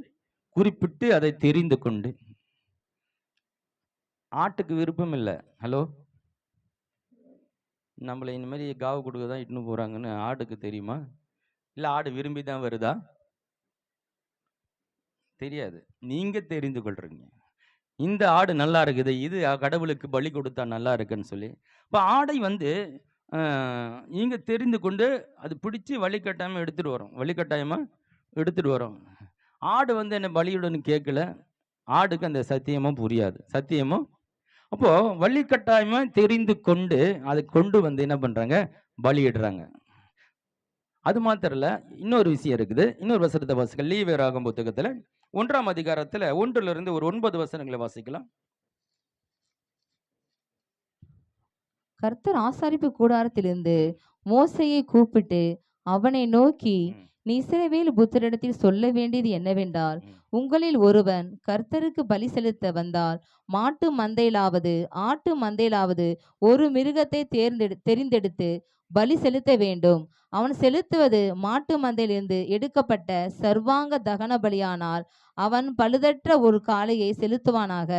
குறிப்பிட்டு அதை தெரிந்து கொண்டு. ஆட்டுக்கு விருப்பம் இல்லை. ஹலோ, நம்மளை இந்த மாதிரி காவு கொடுக்க தான் இட்டுன்னு போறாங்கன்னு ஆடுக்கு தெரியுமா? இல்லை ஆடு விரும்பி தான் வருதா? தெரியாது. நீங்க தெரிந்து கொள்றீங்க, இந்த ஆடு நல்லா இருக்குது, இது கடவுளுக்கு பலி கொடுத்தா நல்லா இருக்குன்னு சொல்லி. இப்போ ஆடை நீங்க தெரிந்து கொண்டு அது பிடிச்சி வழிகட்டாயமா எடுத்துட்டு வரோம். ஆடு என்ன பலியுடன் கேட்கல, ஆடுக்கு அந்த சத்தியமும் புரியாது. அப்போ வழிகட்டாயமா தெரிந்து கொண்டு அதை கொண்டு என்ன பண்றாங்க, பலியிடுறாங்க. அது மாத்திரம் இல்ல, இன்னொரு விஷயம் இருக்குது. இன்னொரு வசனத்தை வாசிக்கலாம். லேவியராகம புத்தகத்துல 1ஆம் அதிகாரத்துல 1 ஒரு 9 வசனங்களை வாசிக்கலாம். கர்த்தர் ஆசாரிப்பு கூடாரத்திலிருந்து மோசேயை கூப்பிட்டு அவனை நோக்கி, நீ இஸ்ரவேல் புத்திரனிடத்தில் சொல்ல வேண்டியது என்னவென்றால், உங்களில் ஒருவன் கர்த்தருக்கு பலி செலுத்த வந்தால் மாட்டு மந்தையிலாவது ஆட்டு மந்தையிலாவது ஒரு மிருகத்தை தெரிந்தெடுத்து பலி செலுத்த வேண்டும். அவன் செலுத்துவது மாட்டு மந்தையிலிருந்து எடுக்கப்பட்ட சர்வாங்க தகன பலியானால் அவன் பழுதற்ற ஒரு காளையை செலுத்துவானாக.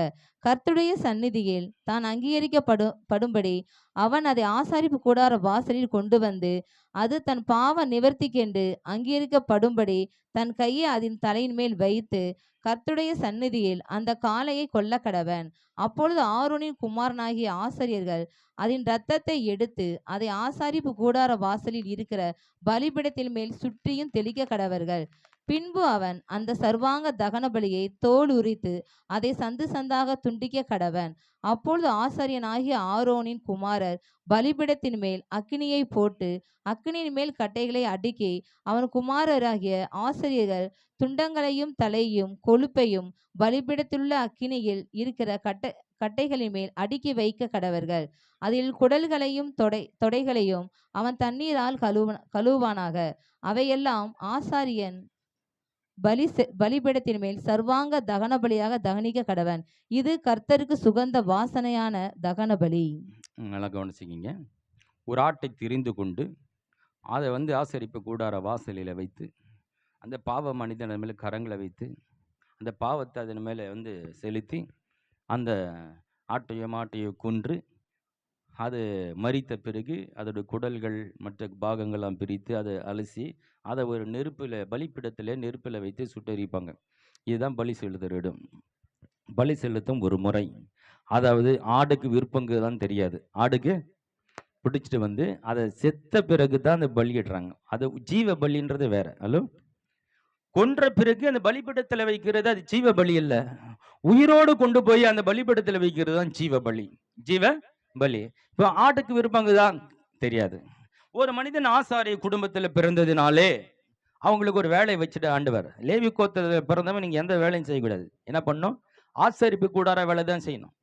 கர்த்தருடைய சந்நிதியில் தான் அங்கீகரிக்கப்படும்படி அவன் அதை ஆசாரிப்பு கூடார வாசலில் கொண்டு வந்து, அது தன் பாவ நிவர்த்திக்கென்று அங்கீகரிக்கப்படும்படி தன் கையை அதன் தலையின் மேல் வைத்து கர்த்தருடைய சந்நிதியில் அந்த காளையை கொல்ல கடவன். அப்பொழுது ஆரோனின் குமாரனாகிய ஆசாரியர்கள் அதன் இரத்தத்தை எடுத்து அதை ஆசாரிப்பு கூடார வாசலில் இருக்கிற பலிபீடத்தின் மேல் சுற்றியும் தெளிக்க கடவர்கள். பின்பு அவன் அந்த சர்வாங்க தகன பலியை தோல் உரித்து அதை சந்து சந்தாக துண்டிக்க கடவன். அப்பொழுது ஆசாரியனாகிய ஆரோனின் குமாரர் பலிபீடத்தின் மேல் அக்கினியை போட்டு அக்கினியின் மேல் கட்டைகளை அடுக்கி அவன் குமாரராகிய ஆசாரியர்கள் துண்டங்களையும் தலையும் கொழுப்பையும் பலிபீடத்திலுள்ள அக்கினியில் இருக்கிற கட்டைகளின் மேல் அடுக்கி வைக்க கடவர்கள். அதில் குடல்களையும் தொடைகளையும் அவன் தண்ணீரால் கழுவானாக. அவையெல்லாம் ஆசாரியன் பலிபீடத்தின் மேல் சர்வாங்க தகன பலியாக தகனிக்க கடவன். இது கர்த்தருக்கு சுகந்த வாசனையான தகன பலி. நல்லா கவனிச்சிக்கிங்க. ஒரு ஆட்டை தெரிந்து கொண்டு அதை ஆசரிப்பு கூடார வாசலில் வைத்து அந்த பாவ மனிதன் மேலே கரங்களை வைத்து அந்த பாவத்தை அதன் மேலே செலுத்தி அந்த ஆட்டையோ மாட்டையோ கொன்று அது மரித்த பிறகு அதோட குடல்கள் மற்ற பாகங்கள்லாம் பிரித்து அதை அலசி அதை ஒரு பலிப்பிடத்தில் நெருப்பில் வைத்து சுட்டரிப்பாங்க. இதுதான் பலி செலுத்துகிற இடம். பலி செலுத்தும் ஒரு முறை. அதாவது ஆடுக்கு விருப்பங்கு தான் தெரியாது. ஆடுக்கு பிடிச்சிட்டு அதை செத்த பிறகு தான் அந்த பலியிடுறாங்க. அது ஜீவ பலின்றது வேற. ஹலோ, கொன்ற பிறகு அந்த பலிபீடத்தில் வைக்கிறது அது ஜீவ பலி இல்ல. உயிரோடு கொண்டு போய் அந்த பலிபீடத்தில் வைக்கிறது தான் ஜீவ பலி. ஜீவ பலி. இப்போ ஆட்டுக்கு விருப்பங்குதான் தெரியாது. ஒரு மனிதன் ஆசாரிய குடும்பத்தில் பிறந்ததினாலே அவங்களுக்கு ஒரு வேலையை வச்சுட்டு ஆண்டவர், லேவி கோத்திரத்தில் பிறந்தவன் நீங்க எந்த வேலையும் செய்யக்கூடாது. என்ன பண்ணும்? ஆசரிப்பு கூடார வேலை தான் செய்யணும்.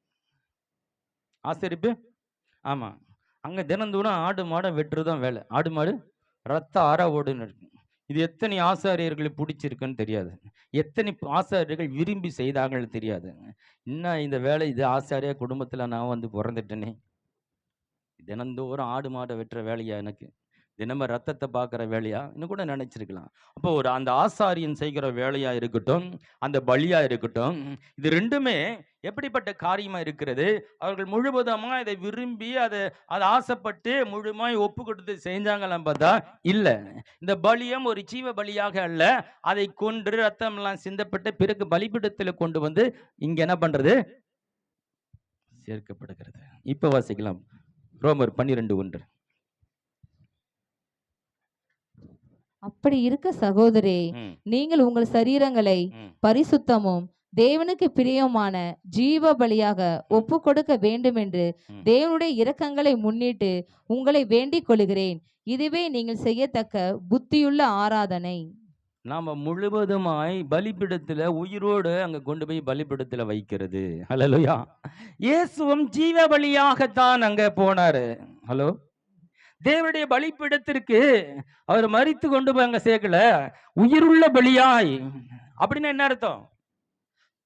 ஆசரிப்பு, ஆமா, அங்க தினந்தோறும் ஆடு மாடை வெட்டுறதுதான் வேலை. ஆடு மாடு ரத்த ஆற ஓடுன்னு இருக்கு. இது எத்தனை ஆசாரியர்கள் பிடிச்சிருக்குன்னு தெரியாது. எத்தனை ஆசாரியர்கள் விரும்பி செய்தாங்கன்னு தெரியாது. இன்னும் இந்த வேலை இது ஆசாரிய குடும்பத்துல நான் பிறந்துட்டேனே, தினந்தோறும் ஆடு மாடை வெட்டுற வேலையா எனக்கு, தினமும் ரத்தத்தை பார்க்குற வேலையா இன்னும் கூட நினைச்சிருக்கலாம். அப்போ அந்த ஆசாரியன் செய்கிற வேலையா இருக்கட்டும், அந்த பலியா இருக்கட்டும், இது ரெண்டுமே எப்படிப்பட்ட காரியமா இருக்கிறது? அவர்கள் முழுவதுமா இதை விரும்பி அதை ஆசைப்பட்டு முழுமாய் ஒப்பு கொடுத்து செஞ்சாங்களாம் பார்த்தா இல்ல. இந்த பலியம் ஒரு ஜீவ பலியாக அல்ல. அதை கொன்று ரத்தம் எல்லாம் சிந்தப்பட்ட பிறகு பலிபீடத்தில் கொண்டு இங்க என்ன பண்றது? சேர்க்கப்படுகிறது. இப்ப வாசிக்கலாம் ரோமர் 12:1. அப்படி இருக்க சகோதரே, நீங்கள் உங்கள் சரீரங்களை பரிசுத்தமும் தேவனுக்கு பிரியமான ஜீவ பலியாக ஒப்பு கொடுக்க வேண்டும் என்று தேவனுடைய இரக்கங்களை முன்னிட்டு உங்களை வேண்டிக் கொள்கிறேன். இதுவே நீங்கள் செய்யத்தக்க புத்தியுள்ள ஆராதனை. நாம முழுவதுமாய் பலிபீடத்துல உயிரோடு அங்க கொண்டு போய் பலிபீடத்துல வைக்கிறது. ஹல்லேலூயா. இயேசுவும் ஜீவ பலியாகத்தான் அங்க போனாரு. ஹலோ, தேவனுடைய பலிபீடத்திற்கு அவர் மரித்து கொண்டு போய் அங்க சேர்க்கல, உயிருள்ள பலியாய். அப்படின்னு என்ன அர்த்தம்?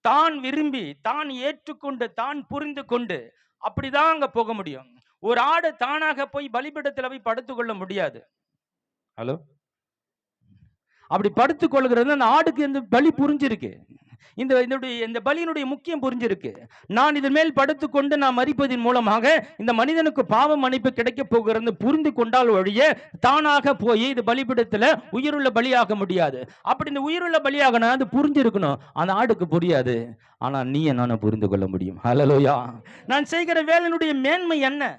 தான் விரும்பி, தான் ஏற்றுக்கொண்டு, தான் புரிந்து கொண்டு அப்படிதான் அங்க போக முடியும். ஒரு ஆடு தானாக போய் பலிபீடத்துல போய் படுத்துக்கொள்ள முடியாது. ஹலோ, அப்படி படுத்துக் கொள்கிறது அந்த ஆடுக்கு இந்த பலி புரிஞ்சிருக்கு. இந்த பலியினுடைய முக்கியம் புரிஞ்சிருக்கு. நான் இதன் மேல் படுத்துக்கொண்டு நான் மரிப்பதன் மூலமாக இந்த மனிதனுக்கு பாவ மன்னிப்பு கிடைக்க போகிறது புரிந்து கொண்டால் ஒழிய தானாக போய் இது பலிபீடத்துல உயிருள்ள பலியாக முடியாது. அப்படி இந்த உயிருள்ள பலியாக அது புரிஞ்சிருக்கணும். அந்த ஆடுக்கு புரியாது. ஆனா நீ நானும் புரிந்து கொள்ள முடியும். ஹல்லேலூயா. நான் செய்கிற வேலையினுடைய மேன்மை என்ன?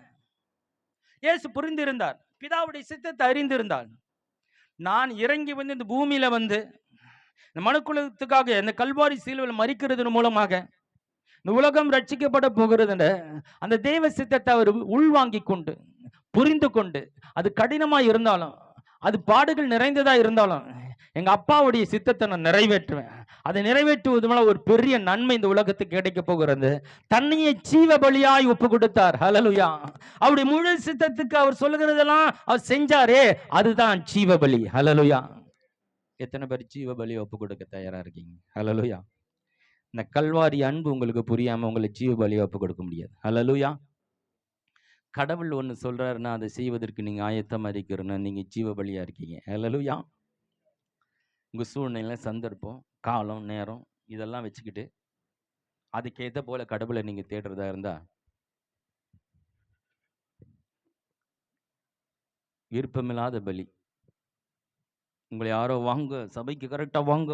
இயேசு புரிந்திருந்தார். பிதாவுடைய சித்தத்தை அறிந்திருந்தார். நான் இறங்கி இந்த பூமியில இந்த மனுக்குலத்துக்காக இந்த கல்வாரி சிலுவையில் மரிக்கிறது மூலமாக இந்த உலகம் ரட்சிக்கப்பட போகிறது அந்த தேவ சித்தத்தை அவர் உள்வாங்கி கொண்டு புரிந்து கொண்டு, அது கடினமா இருந்தாலும், அது பாடுகள் நிறைந்ததா இருந்தாலும், எங்க அப்பாவுடைய சித்தத்தை நான் நிறைவேற்றுவேன். அதை நிறைவேற்றுவது மூலம் ஒரு பெரிய நன்மை இந்த உலகத்துக்கு கிடைக்க போகிறது. தன்னையே ஜீவ பலியாய் ஒப்பு கொடுத்தார். ஹல்லேலூயா. அவருடைய முழு சித்தத்துக்கு அவர் சொல்லுகிறதெல்லாம் அவர் செஞ்சாரே, அதுதான் ஜீவ பலி. ஹல்லேலூயா. எத்தனை பேர் ஜீவ பலி ஒப்பு கொடுக்க தயாரா இருக்கீங்க? ஹல்லேலூயா. இந்த கல்வாரி அன்பு உங்களுக்கு புரியாம உங்களை ஜீவ பலியை ஒப்பு கொடுக்க முடியாது. ஹல்லேலூயா. கடவுள் ஒன்று சொல்றாருன்னா அதை செய்வதற்கு நீங்க ஆயத்தமா இருக்கிறன்னா நீங்க ஜீவ பலியா இருக்கீங்க. ஹல்லேலூயா. உங்க சூழ்நிலை, சந்தர்ப்பம், காலம், நேரம் இதெல்லாம் வச்சுக்கிட்டு அதுக்கேற்ற போல கடவுளை நீங்க தேடுறதா இருந்தா விருப்பமில்லாத பலி. உங்களை யாரோ வாங்க, சபைக்கு கரெக்டா வாங்க,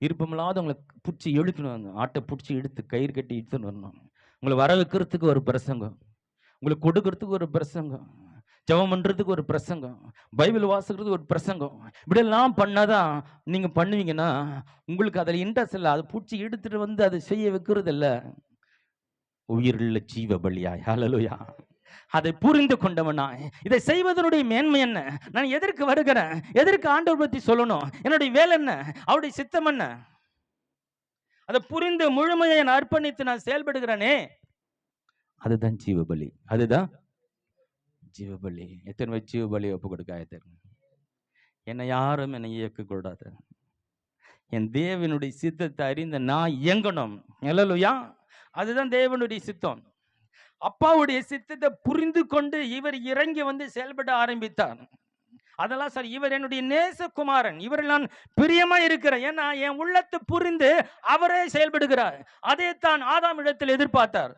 விருப்பமில்லாத உங்களை பிடிச்சி இழுக்கணும், ஆட்டை பிடிச்சி இழுத்து கயிறு கட்டி இழுத்துன்னு வரணும். உங்களை வர வைக்கிறதுக்கு ஒரு பிரசங்கம், உங்களுக்கு கொடுக்கறதுக்கு ஒரு பிரசங்கம், ஜெபம் பண்றதுக்கு ஒரு பிரசங்கம், பைபிள் வாசிக்கிறதுக்கு ஒரு பிரசங்கம், இப்படியெல்லாம் பண்ணாதான் நீங்க பண்ணுவீங்கன்னா உங்களுக்கு அதில் இன்ட்ரெஸ்ட் இல்லை. அதை பிடிச்சி எடுத்துட்டு வந்து அதை செய்ய வைக்கிறது இல்லை. உயிருள்ள ஜீவ பலியாய். ஹல்லேலூயா. அதை புரிந்து கொண்டவனா இதை செய்வதனுடைய மேன்மை என்ன, நான் எதற்கு வருகிறேன், எதற்கு ஆண்டவர் பற்றி சொல்லணும், என்னுடைய வேலை என்ன, அவருடைய சித்தம் என்ன, அதை புரிந்து முழுமையை நான் அர்ப்பணித்து நான் செயல்படுகிறேனே, அதுதான் ஜீவபலி. அதுதான் ஜீவபலி. எத்தனை பேர் ஜீவபலி ஒப்பு கொடுக்க ஆயத்தம்? என்னை யாரும் என்னை இயக்கக்கூடாது, என் தேவனுடைய சித்தத்தை அறிந்த நான் இயங்கணும். ஹல்லேலூயா. அதுதான் தேவனுடைய சித்தம். அப்பாவுடைய சித்தத்தை புரிந்து கொண்டு இவர் இறங்கி வந்து செயல்பட ஆரம்பித்தார். அதெல்லாம் சார், இவர் என்னுடைய நேசகுமாரன், இவரில் நான் பிரியமா இருக்கிறேன், ஏன்னா என் உள்ளத்தை புரிந்து அவரே செயல்படுகிறார். அதே தான் ஆதாம் இடத்தில் எதிர்பார்த்தார்.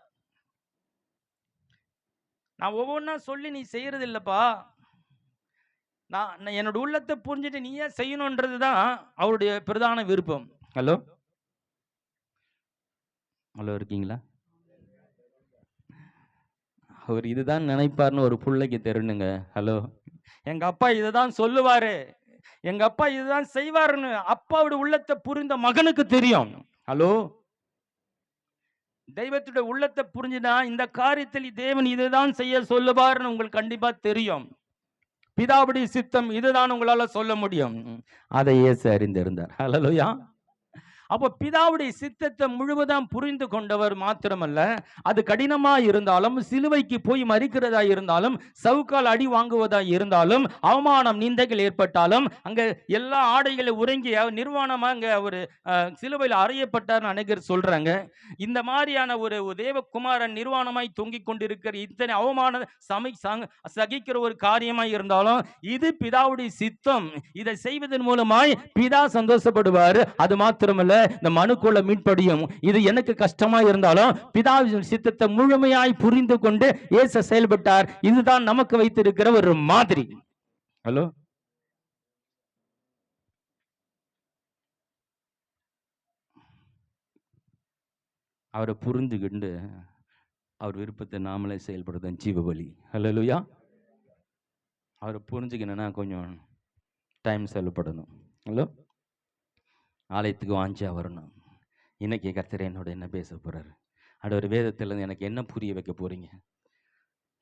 நான் ஒவ்வொன்றா சொல்லி நீ செய்யறது இல்லப்பா, நான் என்னோட உள்ளத்தை புரிஞ்சுட்டு நீயே செய்யணும்ன்றது தான் அவருடைய பிரதான விருப்பம். ஹலோ ஹலோ இருக்கீங்களா? அவர் இதுதான் நினைப்பார்னு ஒரு பிள்ளைக்கு தெரியணுங்க. ஹலோ, எங்க அப்பா இதுதான் சொல்லுவாரு, எங்க அப்பா இதுதான் செய்வாருன்னு அப்பாவுடைய உள்ளத்தை புரிந்த மகனுக்கு தெரியும். ஹலோ, தெய்வத்துடைய உள்ளத்தை புரிஞ்சுனா இந்த காரியத்தில் தேவன் இதுதான் செய்ய சொல்லுவார்னு உங்களுக்கு கண்டிப்பா தெரியும். பிதாவுடைய சித்தம் இதுதான் உங்களால சொல்ல முடியும். அதை இயேசு அறிந்திருந்தார். ஹல்லேலூயா. அப்போ பிதாவுடைய சித்தத்தை முழுவதும் புரிந்து கொண்டவர் மாத்திரமல்ல, அது கடினமா இருந்தாலும், சிலுவைக்கு போய் மரிக்கிறதா இருந்தாலும், சவுக்கால் அடி வாங்குவதா இருந்தாலும், அவமானம் நிந்தைகள் ஏற்பட்டாலும், அங்க எல்லா ஆடைகளை உறங்கி நிர்வாணமா அங்க ஒரு சிலுவையில் அறையப்பட்டார் அநேகர் சொல்றாங்க. இந்த மாதிரியான ஒரு தேவகுமாரன் நிர்வாணமாய் தொங்கிக் கொண்டிருக்கிற இத்தனை அவமான சகிக்கிற ஒரு காரியமாய் இருந்தாலும் இது பிதாவுடைய சித்தம். இதை செய்வதன் மூலமாய் பிதா சந்தோஷப்படுவார். அது மாத்திரமல்ல, இந்த மனுக்குள்ள மீட்படியும் இது எனக்கு கஷ்டமா இருந்தாலும் பிதாவின் சித்தத்தை முழுமையாய் புரிந்து கொண்டு இயேசு செயல்பட்டார். இதுதான் நமக்கு வைத்திருக்கிற ஒரு மாதிரி. ஹலோ, அவரை புரிஞ்சுக்கிண்டு அவர் விருப்பத்தை நாமளே செயல்படுறது ஜீவபலி. ஹல்லேலூயா. அவரை புரிஞ்சுக்கணும்னா கொஞ்சம் டைம் செலவுப்படணும். ஹலோ, ஆலயத்துக்கு வாஞ்சியா வரணும். இன்னைக்கு கர்த்தர் என்னோட என்ன பேச போறாரு, ஒரு வேதத்திலிருந்து எனக்கு என்ன புரிய வைக்க போறீங்க.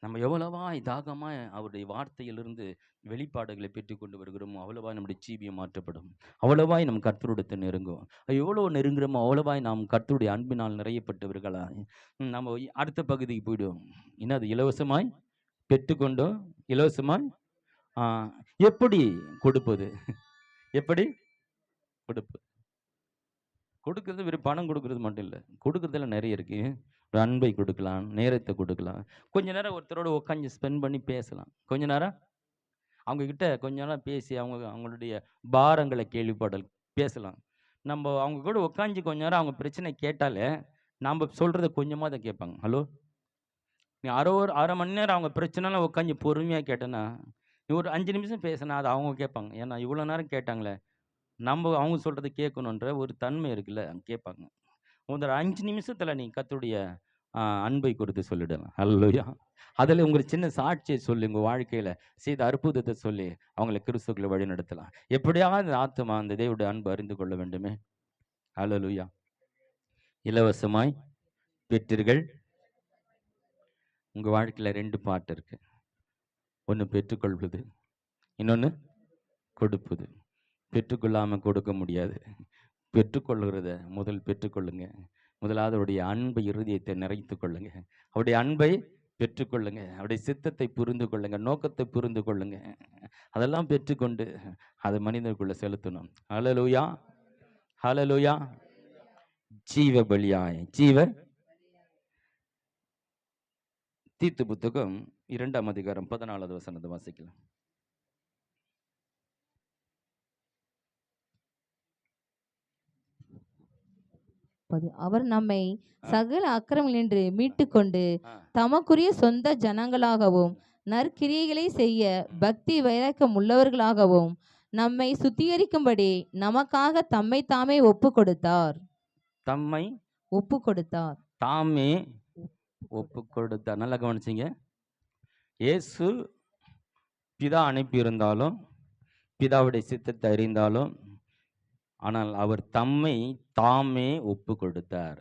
நம்ம எவ்வளவா தாகமா அவருடைய வார்த்தையிலிருந்து வெளிப்பாடுகளை பெற்றுக் கொண்டு வருகிறோமோ அவ்வளவாய் நம்முடைய ஜீவியம் மாற்றப்படும், அவ்வளவாய் நம் கர்த்தருடைய நெருங்கும். எவ்வளவு நெருங்குறோமோ அவ்வளவாய் நாம் கர்த்தருடைய அன்பினால் நிறையப்பட்டவர்களா நம்ம அடுத்த பகுதிக்கு போயிடுவோம். என்னது? இலவசமாய் பெற்றுக்கொண்டோம், இலவசமாய் எப்படி கொடுப்பது, எப்படி கொடுப்பது. கொடுக்கறது வெறும் பணம் கொடுக்கறது மட்டும் இல்லை, கொடுக்கறதுல நிறைய இருக்கு. ஒரு அன்பை கொடுக்கலாம், நேரத்தை கொடுக்கலாம், கொஞ்ச நேரம் ஒருத்தரோட உட்காந்து ஸ்பெண்ட் பண்ணி பேசலாம், கொஞ்ச நேரம் அவங்க கிட்ட கொஞ்ச நேரம் பேசி அவங்களுடைய பாரங்களை கேள்விப்படல் பேசலாம். நம்ம அவங்க கூட உட்காந்து கொஞ்ச நேரம் அவங்க பிரச்சனை கேட்டாலே நம்ம சொல்றதை கொஞ்சமாக தான் கேட்பாங்க. ஹலோ, நீ அரை மணி நேரம் அவங்க பிரச்சனைலாம் உட்காந்து பொறுமையாக கேட்டேன்னா நீ ஒரு 5 நிமிஷம் பேசினா அதை அவங்க கேட்பாங்க. ஏன்னா இவ்வளோ நேரம் கேட்டாங்களே, நம்ம அவங்க சொல்கிறது கேட்கணுன்ற ஒரு தன்மை இருக்குல்ல, கேட்பாங்க. ஒரு 5 நிமிஷத்தில் நீ கர்த்தருடைய அன்பை கொடுத்து சொல்லிடலாம். ஹல்லேலூயா. அதில் உங்களுக்கு சின்ன சாட்சியை சொல்லி உங்கள் வாழ்க்கையில் செய்த அற்புதத்தை சொல்லி அவங்களை கிறிஸ்துவுக்குள்ள வழி நடத்தலாம். எப்படியாவது ஆத்மா அந்த தேவனுடைய அன்பு அறிந்து கொள்ள வேண்டுமே. ஹல்லேலூயா. இலவசமாய் பெற்றீர்கள். உங்கள் வாழ்க்கையில் 2 பாட்டு இருக்கு. ஒன்று பெற்றுக்கொள்வது, இன்னொன்று கொடுப்பது. பெற்றுக்கொள்ளாமல் கொடுக்க முடியாது, பெற்றுக்கொள்கிறத பெற்றுக்கொள்ளுங்க. முதலாவது அவருடைய அன்பை இருதயத்தை நிறைத்து கொள்ளுங்க. அவருடைய அன்பை பெற்றுக்கொள்ளுங்க. அவருடைய சித்தத்தை புரிந்து கொள்ளுங்க. நோக்கத்தை புரிந்து கொள்ளுங்க. அதெல்லாம் பெற்றுக்கொண்டு அதை மனிதனுக்குள்ள செலுத்தணும். ஹல்லேலூயா, ஹல்லேலூயா. ஜீவ பலியாய் தீத்து புத்தகம் 2ஆம் அதிகாரம் 14வது வசனத்தை வாசிக்கலாம். அவர் நம்மை சகல அக்கிரமங்களினின்று மீட்டுக்கொண்டு தமக்குரிய சொந்த ஜனங்களாகவும் நற்கிரியைகளை செய்ய பக்தி வைராக்கியம் உள்ளவர்களாகவும் நம்மை சுத்திகரிக்கும்படி நமக்காக தம்மை தாமே ஒப்பு கொடுத்தார். தாமே ஒப்பு கொடுத்தார். நல்லா கவனிச்சிங்க. இயேசு பிதா அனுப்பியிருந்தாலும், பிதாவுடைய சித்தத்தை அறிந்தாலும், ஆனால் அவர் தம்மை தாமே ஒப்பு கொடுத்தார்.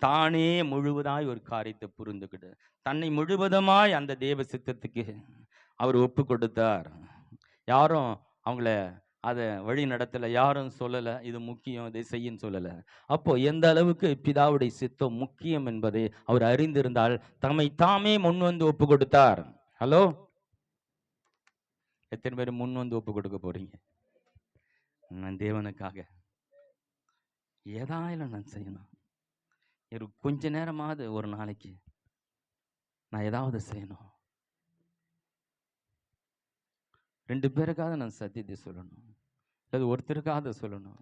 தானே முழுவதாய் ஒரு காரியத்தை புரிந்துக்கிட்டு தன்னை முழுவதுமாய் அந்த தேவ சித்தத்துக்கு அவர் ஒப்பு கொடுத்தார். யாரும் அவங்கள அதை வழி நடத்தலை, யாரும் சொல்லலை இது முக்கியம் இதை செய்யன்னு சொல்லலை. அப்போ எந்த அளவுக்கு பிதாவுடைய சித்தம் முக்கியம் என்பதை அவர் அறிந்திருந்தால் தம்மை தாமே முன் வந்து ஒப்பு கொடுத்தார். ஹலோ, எத்தனை பேர் முன் வந்து ஒப்பு கொடுக்க போறீங்க? நான் தேவனுக்காக ஏதாயிலும் நான் செய்யணும். கொஞ்ச நேரமாவது ஒரு நாளைக்கு நான் ஏதாவது செய்யணும். 2 பேருக்காக நான் சத்தியத்தை சொல்லணும், இல்லை ஒருத்தருக்காக சொல்லணும்,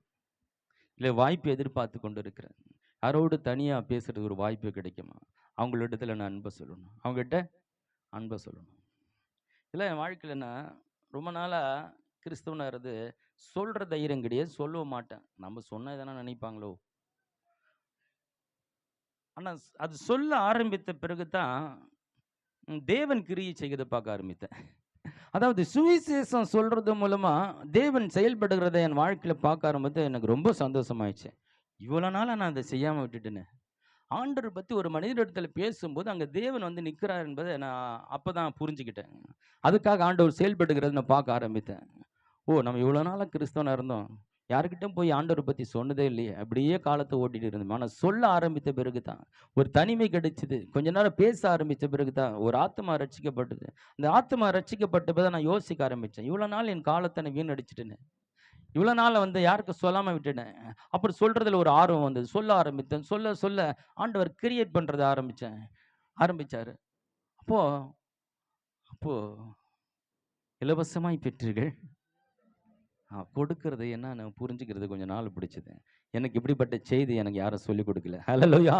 இல்லை வாய்ப்பு எதிர்பார்த்து கொண்டு இருக்கிறேன். யாரோடு தனியாக பேசுறது ஒரு வாய்ப்பு கிடைக்குமா? அவங்களிடத்துல நான் அன்பை சொல்லணும், அவங்ககிட்ட அன்பை சொல்லணும். இல்லை என் வாழ்க்கையில் நான் ரொம்ப நாளாக கிறிஸ்தவனாகிறது சொல்கிற தைரியம் கிடையாது, சொல்ல மாட்டேன். நம்ம சொன்ன எதனா நினைப்பாங்களோ. ஆனால் அது சொல்ல ஆரம்பித்த பிறகு தான் தேவன் கிரியை செய்கிறத பார்க்க ஆரம்பித்தேன். அதாவது சுவிசேஷம் சொல்றது மூலமா தேவன் செயல்படுகிறத என் வாழ்க்கையில் பார்க்க ஆரம்பித்து எனக்கு ரொம்ப சந்தோஷமாயிடுச்சு. இவ்வளோ நாளாக நான் அதை செய்யாமல் விட்டுட்டேன்னு. ஆண்டவர் பற்றி ஒரு மனிதரிடத்துல பேசும்போது அங்கே தேவன் வந்து நிற்கிறார் என்பதை நான் அப்போ தான் புரிஞ்சுக்கிட்டேன். அதுக்காக ஆண்டவர் செயல்படுகிறத நான் பார்க்க ஆரம்பித்தேன். நம்ம இவ்வளோ நாளாக கிறிஸ்தவனாக இருந்தோம், யாருக்கிட்டும் போய் ஆண்டவரை பற்றி சொன்னதே இல்லையே, அப்படியே காலத்தை ஓட்டிகிட்டு இருந்தோம். ஆனால் சொல்ல ஆரம்பித்த பிறகு தான் ஒரு தனிமை கிடைச்சிது. கொஞ்ச நேரம் பேச ஆரம்பித்த பிறகு தான் ஒரு ஆத்மா ரட்சிக்கப்பட்டது. அந்த ஆத்மா ரட்சிக்கப்பட்ட பிறகு நான் யோசிக்க ஆரம்பித்தேன், இவ்வளோ நாள் என் காலத்தை நான் வீணடிச்சிட்டேன்னு, இவ்வளோ நாள் வந்து யாருக்கும் சொல்லாமல் விட்டுட்டேன். அப்படி சொல்கிறதுல ஒரு ஆர்வம் வந்தது, சொல்ல ஆரம்பித்தேன். சொல்ல சொல்ல ஆண்டவர் கிரியேட் பண்ணுறதை ஆரம்பித்தார். அப்போ இலவசமாய் பெற்றீர்கள் கொடுக்கறது என்னன்னு புரிஞ்சுக்கிறது கொஞ்சம் நாள் பிடிச்சது. எனக்கு இப்படிப்பட்ட செய்தி எனக்கு யாரும் சொல்லிக் கொடுக்கல. ஹல்லேலூயா.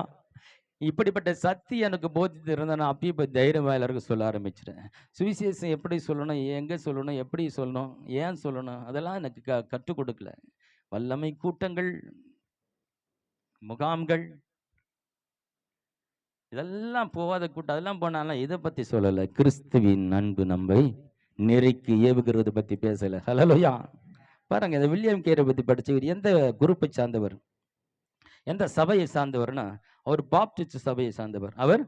இப்படிப்பட்ட சக்தி எனக்கு போதித்து இருந்தால் நான் அப்பயே இப்போ தைரியமாக எல்லாருக்கும் சொல்ல ஆரம்பிச்சிட்டேன். சுவிசேஷம் எப்படி சொல்லணும், எங்கே சொல்லணும், எப்படி சொல்லணும், ஏன் சொல்லணும், அதெல்லாம் எனக்கு கற்றுக் கொடுக்கல. வல்லமை கூட்டங்கள், முகாம்கள், இதெல்லாம் போகாத கூட்டம், அதெல்லாம் போனாலும் இதை பற்றி சொல்லலை. கிறிஸ்துவின் அன்பு நம்மை நெருக்கி ஏவுகிறது பற்றி பேசலை. ஹல்லேலூயா. பாருங்க, இந்த வில்லியம் கேரை பற்றி படிச்சவர் எந்த குரூப்பை சார்ந்தவர், எந்த சபையை சார்ந்தவர்னா அவர் பாப்டிஸ்ட் சபையை சார்ந்தவர், அவர்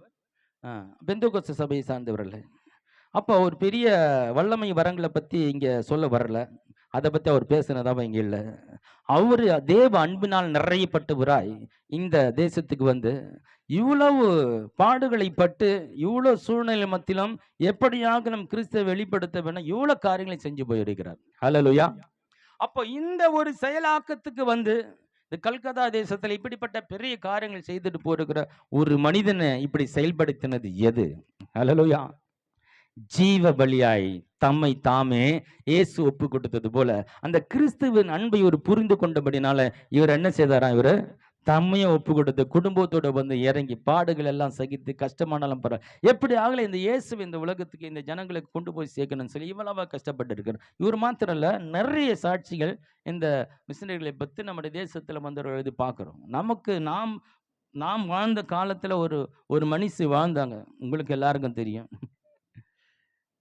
பெந்தேகோஸ்து சபையை சார்ந்தவர் இல்லை. அப்போ அவர் பெரிய வல்லமை வரங்களை பற்றி இங்கே சொல்ல வரல, அதை பற்றி அவர் பேசுனதாக இங்கே இல்லை. அவர் தேவ அன்பினால் நிறையப்பட்டவராய் இந்த தேசத்துக்கு வந்து இவ்வளவு பாடுகளை பட்டு இவ்வளோ சூழ்நிலை மத்தியிலும் எப்படியாக நம் கிறிஸ்துவை வெளிப்படுத்த வேணும் இவ்வளோ காரியங்களை செஞ்சு போயிருக்கிறார். ஹல்லேலூயா. அப்போ இந்த ஒரு செயலாக்கத்துக்கு வந்து இந்த கல்கத்தா தேசத்தில் இப்படிப்பட்ட பெரிய காரியங்கள் செய்துட்டு போயிருக்கிற ஒரு மனிதனை இப்படி செயல்படுத்தினது எது? ஹல்லேலூயா. ஜீவ பலியாய் தம்மை தாமே இயேசு ஒப்பு கொடுத்தது போல அந்த கிறிஸ்துவின் அன்பை ஒரு புரிந்து கொண்டபடினால இவர் என்ன செய்தாரா, இவர் தம்மையும் ஒப்பு கொடுத்து குடும்பத்தோட வந்து இறங்கி பாடுகள் எல்லாம் சகித்து கஷ்டமானாலும் பரவாயில்ல, எப்படி ஆகல இந்த இயேசு இந்த உலகத்துக்கு இந்த ஜனங்களுக்கு கொண்டு போய் சேர்க்கணும்னு சொல்லி இவ்வளவா கஷ்டப்பட்டு இருக்கிறார். இவர் மாத்திரம் இல்ல, நிறைய சாட்சிகள் இந்த மிஷனரிகளை பற்றி நம்முடைய தேசத்துல வந்து எழுதி பார்க்கிறோம். நமக்கு நாம் வாழ்ந்த காலத்துல ஒரு மனுஷி வாழ்ந்தாங்க, உங்களுக்கு எல்லாருக்கும் தெரியும்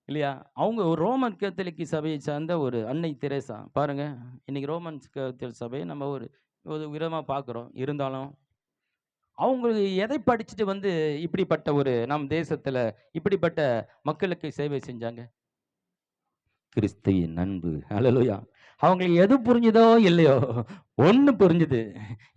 இல்லையா? அவங்க ஒரு ரோமன் கத்தோலிக்க சபையை சார்ந்த ஒரு அன்னை தெரேசா. பாருங்க, இன்னைக்கு ரோமன் கத்தோலிக்க சபையை நம்ம ஒரு விதமாக பார்க்குறோம். இருந்தாலும் அவங்க எதை படிச்சுட்டு வந்து இப்படிப்பட்ட ஒரு நம் தேசத்துல இப்படிப்பட்ட மக்களுக்கு சேவை செஞ்சாங்க? கிறிஸ்துவின் அன்பு. ஹல்லேலூயா. அவங்களுக்கு எது புரிஞ்சுதோ இல்லையோ, ஒண்ணு புரிஞ்சுது.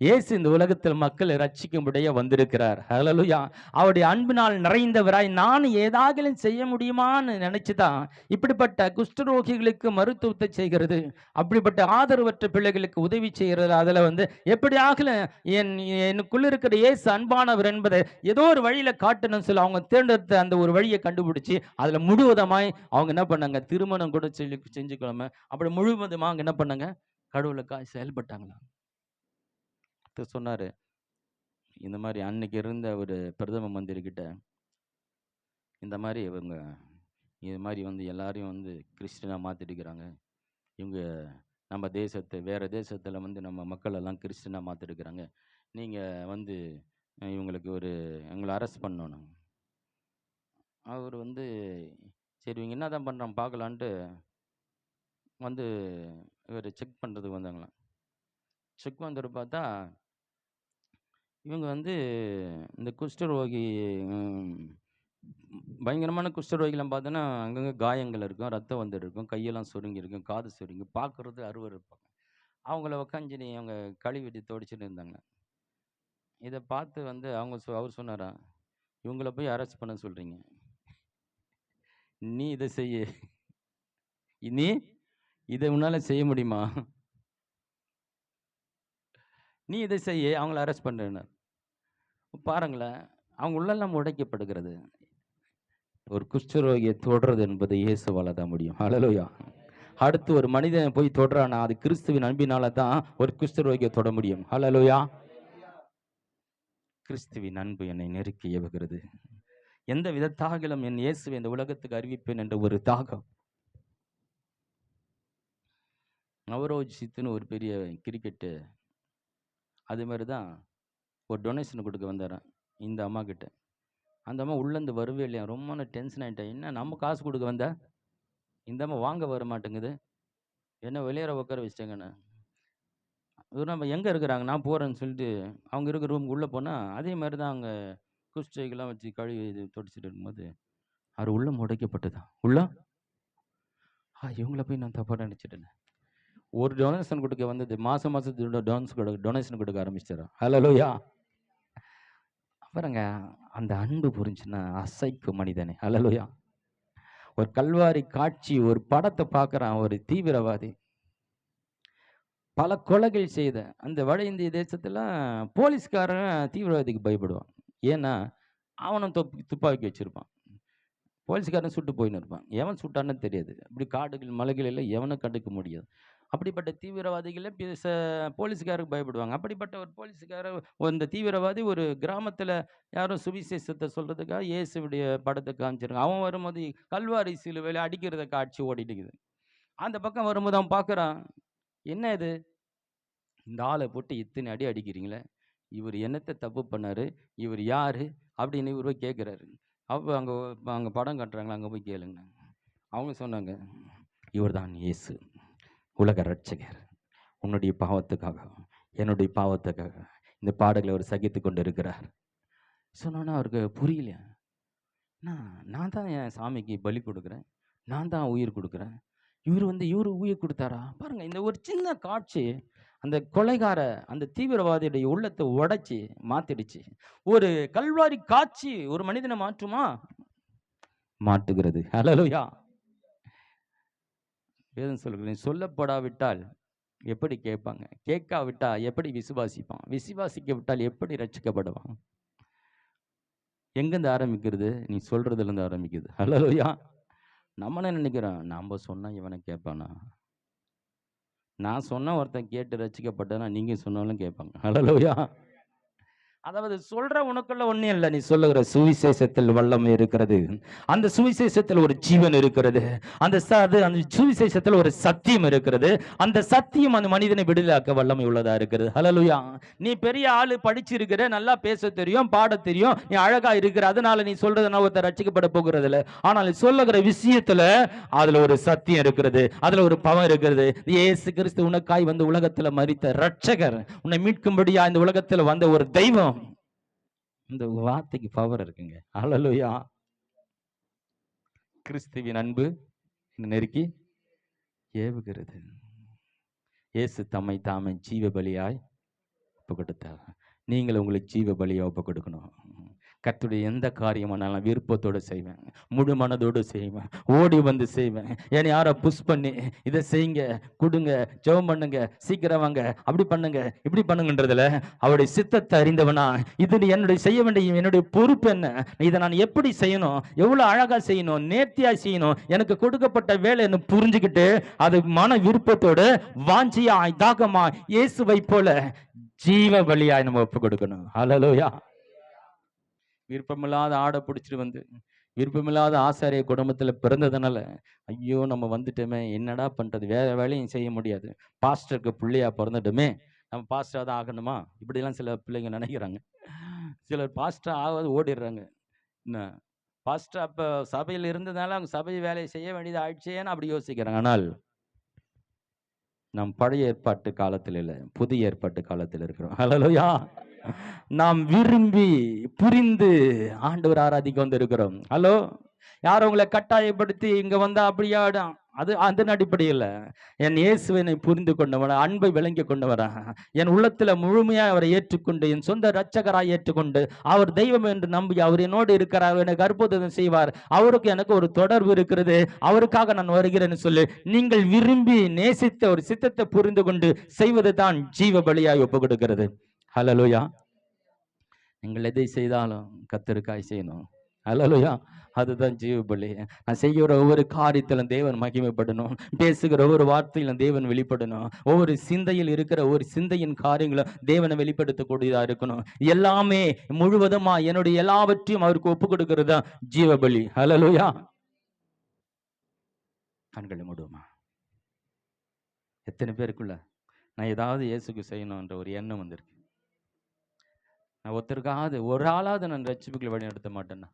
இயேசு இந்த உலகத்தில் மக்களை ரட்சிக்கும்படியா வந்திருக்கிறார். ஹல்லேலூயா. அவருடைய அன்பினால் நிறைந்தவராய் நான் ஏதாகிலும் செய்ய முடியுமான்னு நினைச்சுதான் இப்படிப்பட்ட குஷ்டரோகிகளுக்கு மருத்துவத்தை செய்கிறது, அப்படிப்பட்ட ஆதரவற்ற பிள்ளைகளுக்கு உதவி செய்கிறது. அதுல எப்படியாகலும் எனக்குள்ள இருக்கிற இயேசு அன்பானவர் என்பதை ஏதோ ஒரு வழியில காட்டணும்னு சொல்லி அவங்க தேர்ந்தெடுத்த அந்த ஒரு வழியை கண்டுபிடிச்சு அதுல முழுவதமாய் அவங்க என்ன பண்ணாங்க, திருமணம் கூட செஞ்சுக்கலாம அப்படி முழுவதுமா என்ன பண்ணாங்க, கடவுளுக்காக செயல்பட்டாங்களா. சொன்னாரு, இந்த மாதிரி அன்னைக்கு இருந்த ஒரு பிரதம மந்திரி கிட்ட இந்த மாதிரி இவங்க இது மாதிரி எல்லாரையும் கிறிஸ்டியனா மாத்திருக்கிறாங்க. இவங்க நம்ம தேசத்தை வேற தேசத்துல நம்ம மக்கள் எல்லாம் கிறிஸ்டியனா மாத்திருக்கிறாங்க. நீங்க இவங்களுக்கு இவங்களை அரெஸ்ட் பண்ணணும். அவர் சரி இவங்க என்னதான் பண்றான் பார்க்கலான்ட்டு இவர் செக் பண்றதுக்கு வந்தாங்களாம். செக் வந்துட்டு பார்த்தா இவங்க இந்த குஷ்டரோகி பயங்கரமான குஷ்டரோகிலாம் பார்த்தோன்னா அங்கங்கே காயங்கள் இருக்கும், ரத்தம் இருக்கும், கையெல்லாம் சுருங்கி இருக்கும், காது சுருங்கி பார்க்கறது அருவருப்பாங்க. அவங்கள உக்காஞ்சி அவங்க கழுவிட்டு துடைச்சிட்டு இருந்தாங்க. இதை பார்த்து அவர் சொன்னாரா, இவங்கள போய் அரெஸ்ட் பண்ண சொல்றீங்க, நீ இதை செய்ய, நீ இதை உன்னால செய்ய முடியுமா, நீ இதை செய்ய, அவங்கள அரெஸ்ட் பண்றேன்னு. பாருங்களேன், அவங்க உள்ளெல்லாம் உடைக்கப்படுகிறது. ஒரு குஷ்டரோகியை தொடர்றது என்பது இயேசுவால தான் முடியும். ஹல்லேலூயா. அடுத்து ஒரு மனிதன் போய் தொடரானா அது கிறிஸ்துவின் அன்பினால தான் ஒரு குஷ்டரோகியை தொட முடியும். ஹல்லேலூயா. கிறிஸ்துவின் அன்பு என்னை நெருக்கி ஏவுகிறது. எந்த விதத்தாகிலும் என் இயேசுவை இந்த உலகத்துக்கு அறிவிப்பேன் என்ற ஒரு தாகம். நவரோஜித்துன்னு ஒரு பெரிய கிரிக்கெட்டு அது மாதிரி தான் ஒரு டொனேஷன் கொடுக்க வந்தாரான் இந்த அம்மா கிட்ட. அந்த அம்மா உள்ளேருந்து வரவே இல்லையா, ரொம்ப டென்ஷன் ஆகிட்டேன். என்ன நம்ம காசு கொடுக்க வந்தா இந்த அம்மா வாங்க வர மாட்டேங்குது, என்ன வெளியேற உட்கார வச்சிட்டேங்கண்ணே. நம்ம எங்கே இருக்கிறாங்க, நான் போகிறேன்னு சொல்லிட்டு அவங்க இருக்கிற ரூமுக்கு உள்ளே போனால் அதே மாதிரி தான் அங்கே குஷ்டைகள்லாம் வச்சு கழுவி இது துடைச்சிட்டு இருக்கும்போது அவர் உள்ளம் உடைக்கப்பட்டதான். இவங்கள போய் நான் தப்பாக நினச்சிட்டேன். ஒரு டொனேஷன் கொடுக்க வந்தது மாதத்துக்கு டொனேஷன் கொடுக்க ஆரம்பிச்சிடறா. ஹல்லேலூயா. பாருங்க, அந்த அன்பு புரிஞ்சுன்னா அசைக்கும் மனிதனே. ஹல்லேலூயா. ஒரு கல்வாரி காட்சி, ஒரு படத்தை பார்க்குறான் ஒரு தீவிரவாதி, பல கொலைகள் செய்த அந்த வட இந்திய தேசத்துல போலீஸ்காரன் தீவிரவாதிக்கு பயப்படுவான். ஏன்னா அவனும் துப்பாக்கி வச்சிருப்பான், போலீஸ்காரன் சுட்டு போயின்னு இருப்பான், எவன் சுட்டான்னு தெரியாது. அப்படி காடுகள் மலைகள் எல்லாம் எவனும் கண்டுக்க முடியாது. அப்படிப்பட்ட தீவிரவாதிகளே போலீஸ்காருக்கு பயப்படுவாங்க. அப்படிப்பட்ட ஒரு போலீஸ்காரர் இந்த தீவிரவாதி ஒரு கிராமத்தில் யாரும் சுவிசேஷத்தை சொல்கிறதுக்காக இயேசுடைய படத்தை காமிச்சிருக்காங்க. அவன் வரும்போது கல்வாரி சிலுவையில் அடிக்கிறத காட்சி ஓடிட்டு இருக்குது. அந்த பக்கம் வரும்போது அவன் பார்க்குறான், என்ன இது, இந்த ஆளை போட்டு இத்தனை அடி அடிக்கிறீங்களே, இவர் என்னத்தை தப்பு பண்ணார், இவர் யார் அப்படின்னு இவர் போய் கேட்குறாரு. அப்போ அங்கே படம் காட்டுறாங்களா, அங்கே போய் கேளுங்க. அவங்க சொன்னாங்க, இவர் தான் இயேசு, உலக ரட்சகர், உன்னுடைய பாவத்துக்காக என்னுடைய பாவத்துக்காக இந்த பாடலை அவர் சகித்து கொண்டு இருக்கிறார். சொன்னோன்னா அவருக்கு புரியலையா, நான் தான் என் சாமிக்கு பலி கொடுக்குறேன், நான் தான் உயிர் கொடுக்குறேன், இவர் உயிர் கொடுத்தாரா. பாருங்க, இந்த ஒரு சின்ன காட்சி அந்த கொலைகார அந்த தீவிரவாதியுடைய உள்ளத்தை உடைச்சி மாத்திடுச்சு. ஒரு கல்வாரி காட்சி ஒரு மனிதனை மாற்றுமா, மாட்டுகிறது. ஹல்லேலூயா. வேதம் சொல்கிறேன், சொல்லப்படாவிட்டால் எப்படி கேட்பாங்க, கேட்காவிட்டா எப்படி விசுவாசிப்பான், விசுவாசிக்க விட்டால் எப்படி ரட்சிக்கப்படுவான். எங்கேருந்து ஆரம்பிக்கிறது, நீ சொல்றதுல இருந்து ஆரம்பிக்குது. ஹல்லேலூயா. நம்ம என்ன நினைக்கிறோம், நம்ம சொன்னா இவனை கேட்பானா, நான் சொன்ன ஒருத்தன் கேட்டு ரட்சிக்கப்பட்டனா நீங்க சொன்னாலும் கேட்பாங்க. ஹல்லேலூயா. அதாவது சொல்ற உனக்குள்ள ஒன்றும் இல்லை, நீ சொல்லுகிற சுவிசேஷத்தில் வல்லமை இருக்கிறது, அந்த சுவிசேஷத்தில் ஒரு ஜீவன் இருக்கிறது, அந்த சுவிசேஷத்தில் ஒரு சத்தியம் இருக்கிறது, அந்த சத்தியம் அந்த மனிதனை விடுதலாக்க வல்லமை உள்ளதா இருக்கிறது. ஹல்லேலூயா. நீ பெரிய ஆளு, படிச்சிருக்கிற, நல்லா பேச தெரியும், பாட தெரியும், நீ அழகா இருக்கிற, அதனால நீ சொல்றதுனால ஒருத்தர் ரட்சிக்கப்பட போகிறது இல்லை. ஆனால் நீ சொல்லுகிற விஷயத்துல அதுல ஒரு சத்தியம் இருக்கிறது, அதுல ஒரு பவர் இருக்கிறது. இயேசு கிறிஸ்து உனக்காய் உலகத்துல மரித்த ரட்சகர், உன்னை மீட்கும்படியா இந்த உலகத்துல வந்த ஒரு தெய்வம். இந்த வார்த்தைக்கு பவர் இருக்குங்க. ஹல்லேலூயா. கிறிஸ்துவின் அன்பு நெருக்கி ஏவுகிறது. இயேசு தம்மை தாமே ஜீவ பலியாய் ஒப்பு கொடுத்தார். நீங்கள் உங்களுக்கு ஜீவ பலியை ஒப்பு கொடுக்கணும். கர்த்தருடைய எந்த காரியமானாலும் விருப்பத்தோடு செய்வேன், முழு மனதோடு செய்வேன், ஓடி வந்து செய்வேன். என்னை யாரை புஷ் பண்ணி இதை செய்யுங்க, கொடுங்க, ஜெபம் பண்ணுங்க, சீக்கிரம் வாங்க, அப்படி பண்ணுங்க, இப்படி பண்ணுங்கன்றதுல அவருடைய சித்தத்தை அறிந்தவனா, இது என்னுடைய செய்ய வேண்டிய என்னுடைய பொறுப்பு என்ன, இதை நான் எப்படி செய்யணும், எவ்வளவு அழகா செய்யணும், நேர்த்தியா செய்யணும், எனக்கு கொடுக்கப்பட்ட வேலை என்ன புரிஞ்சுக்கிட்டு அது மன விருப்பத்தோடு வாஞ்சியா தாகமா இயேசுவை போல ஜீவ பலியாய் நம்ம ஒப்பு கொடுக்கணும். ஹல்லேலூயா. விருப்பமில்லாத ஆடை பிடிச்சிட்டு வந்து, விருப்பமில்லாத ஆசாரிய குடும்பத்துல பிறந்ததுனால, ஐயோ நம்ம வந்துட்டோமே, என்னடா பண்றது, வேற வேலையும் செய்ய முடியாது, பாஸ்டருக்கு பிள்ளையா பிறந்துட்டோமே, நம்ம பாஸ்டரா தான் ஆகணுமா, இப்படிலாம் சில பிள்ளைங்க நினைக்கிறாங்க. சிலர் பாஸ்டர் ஆகாது ஓடிடுறாங்க. என்ன பாஸ்டர் அப்ப சபையில் இருந்ததுனால அவங்க சபை வேலையை செய்ய வேண்டியது ஆயிடுச்சேன்னு அப்படி யோசிக்கிறாங்க. ஆனால் நாம் பழைய ஏற்பாட்டு காலத்தில் இல்லை, புதிய ஏற்பாட்டு காலத்தில் இருக்கிறோம். ஹல்லேலூயா. நாம் விரும்பி புரிந்து ஆண்டவர் ஆராதிக்க வந்திருக்கிறோம். ஹலோ, யார் உங்களை கட்டாயப்படுத்தி இங்க வந்தா அப்படியா, அது அதன் அடிப்படையில் என் இயேசுவினை புரிந்து கொண்டவன், அன்பை விளங்கி கொண்டவரா, என் உள்ளத்துல முழுமையாக அவரை ஏற்றுக்கொண்டு என் சொந்த இரட்சகராய் ஏற்றுக்கொண்டு அவர் தெய்வம் என்று நம்பி அவர் என்னோடு இருக்கிறார், எனக்கு அற்புதம் செய்வார், அவருக்கு எனக்கு ஒரு தொடர்பு இருக்கிறது, அவருக்காக நான் வருகிறேன்னு சொல்லி நீங்கள் விரும்பி நேசித்த ஒரு சித்தத்தை புரிந்து கொண்டு செய்வது தான் ஜீவ பலியாய் ஒப்பு கொடுக்கிறது. ஹல்லேலூயா. நீங்கள் எதை செய்தாலும் கர்த்தருக்காய் செய்யணும். ஹல்லேலூயா. அதுதான் ஜீவ பலி. நான் செய்கிற ஒவ்வொரு காரியத்திலும் தேவன் மகிமைப்படணும், பேசுகிற ஒவ்வொரு வார்த்தையிலும் தேவன் வெளிப்படணும், ஒவ்வொரு சிந்தையில் இருக்கிற ஒரு சிந்தையின் காரியங்களும் தேவனை வெளிப்படுத்தக்கூடியதா இருக்கணும். எல்லாமே முழுவதுமா என்னுடைய எல்லாவற்றையும் அவருக்கு ஒப்பு கொடுக்கிறது தான் ஜீவ பலி. ஹல்லேலூயா. கண்களை மூடுவோமா? எத்தனை பேருக்குள்ள நான் ஏதாவது இயேசுக்கு செய்யணும்ன்ற ஒரு எண்ணம் வந்திருக்கு? நான் ஒருத்தருக்காவது ஒரு ஆளாவது நான் ரட்சிப்புக்குள்ள வழி நடத்த மாட்டேன்னா